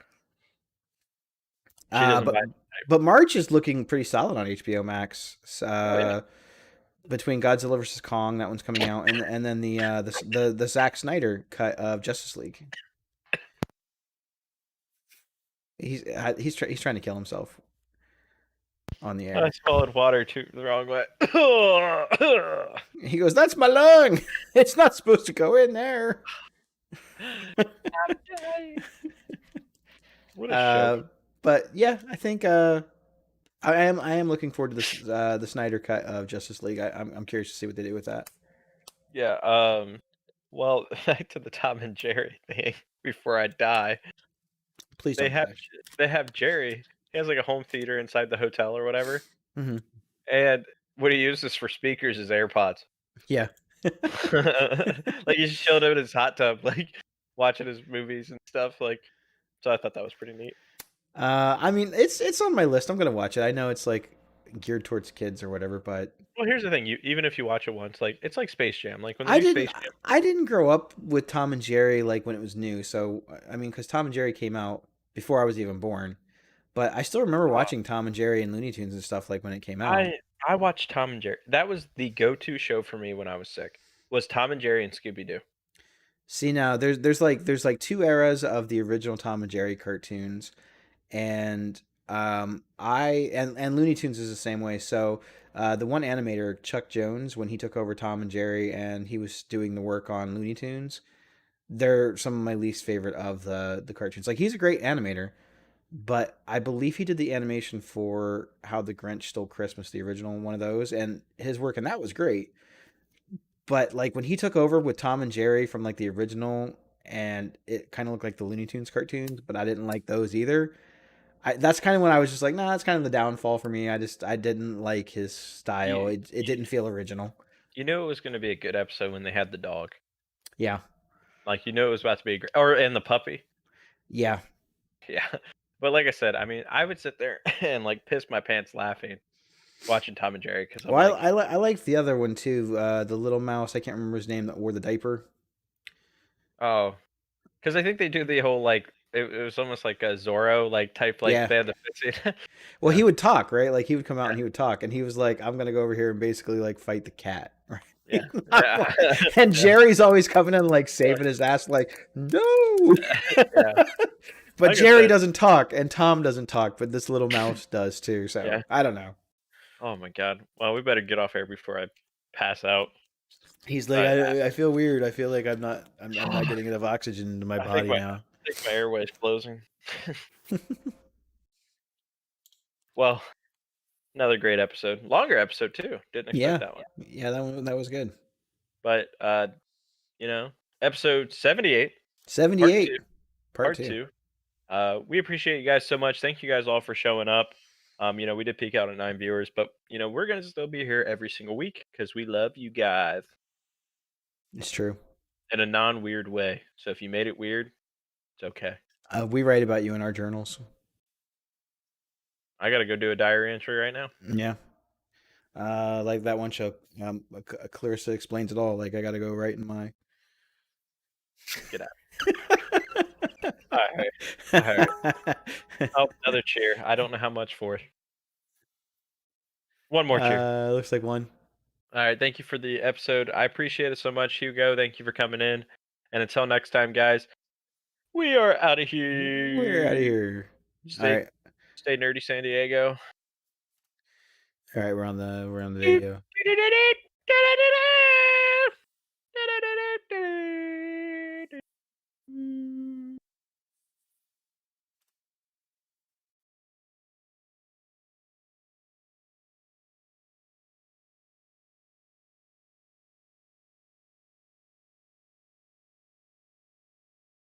She doesn't buy. but March is looking pretty solid on HBO Max. yeah. Between Godzilla vs Kong, that one's coming out, and then the Zack Snyder cut of Justice League. He's trying to kill himself on the air. I swallowed water the wrong way. He goes, "That's my lung. It's not supposed to go in there." I'm dying. What a show. But yeah, I think I am looking forward to this the Snyder cut of Justice League. I'm curious to see what they do with that. Yeah. Well, back to the Tom and Jerry thing before I die. Please They don't. they have Jerry. He has like a home theater inside the hotel or whatever. Mm-hmm. And what he uses for speakers is AirPods. Yeah. Like he's chilled out in his hot tub, like watching his movies and stuff. Like, so I thought that was pretty neat. I mean, it's on my list. I'm gonna watch it. I know it's like geared towards kids or whatever, but well, here's the thing: even if you watch it once, like it's like Space Jam. Like when they do Space Jam, I didn't grow up with Tom and Jerry like when it was new. So I mean, because Tom and Jerry came out before I was even born, but I still remember watching Tom and Jerry and Looney Tunes and stuff like when it came out. I watched Tom and Jerry. That was the go-to show for me when I was sick. Was Tom and Jerry and Scooby Doo. See now, there's like two eras of the original Tom and Jerry cartoons, and and Looney Tunes is the same way. So the one animator, Chuck Jones, when he took over Tom and Jerry and he was doing the work on Looney Tunes, they're some of my least favorite of the cartoons. Like he's a great animator, but I believe he did the animation for How the Grinch Stole Christmas, the original one of those, and his work in that was great. But like when he took over with Tom and Jerry from like the original, and it kind of looked like the Looney Tunes cartoons, but I didn't like those either. That's kind of when I was just like, nah, that's kind of the downfall for me. I didn't like his style. It didn't feel original. You knew it was going to be a good episode when they had the dog. Yeah. Like you know it was about to be and the puppy. Yeah. Yeah. But like I said, I mean, I would sit there and like piss my pants laughing watching Tom and Jerry because I liked the other one too. The little mouse. I can't remember his name that wore the diaper. Oh, because I think they do the whole like it was almost like a Zorro like type like Yeah. they had the fixing. Well, he would talk, right? Like he would come out and he would talk, and he was like, "I'm gonna go over here and basically like fight the cat." Right? Yeah. And Jerry's always coming in like saving his ass, like no. Yeah. But Like Jerry doesn't talk, and Tom doesn't talk, but this little mouse does too. So Yeah. I don't know. Oh my god. Well, we better get off air before I pass out. He's like, I feel weird. I feel like I'm not getting enough oxygen into my body now. I think my airway's closing. Well, another great episode. Longer episode too. Didn't expect that one. Yeah, that was good. But you know, episode 78. 78. Part 2. We appreciate you guys so much. Thank you guys all for showing up. You know, we did peak out at 9 viewers, but you know, we're gonna still be here every single week because we love you guys. It's true. In a non-weird way. So if you made it weird, it's okay. We write about you in our journals. I gotta go do a diary entry right now. Yeah. Like that one show, Clarissa Explains It All. Like I gotta go write in my. Get out. All right. Oh, another cheer. I don't know how much for. One more cheer. Looks like one. All right. Thank you for the episode. I appreciate it so much, Hugo. Thank you for coming in. And until next time, guys, we are out of here. We're out of here. All right. Stay nerdy, San Diego. All right, we're on the video.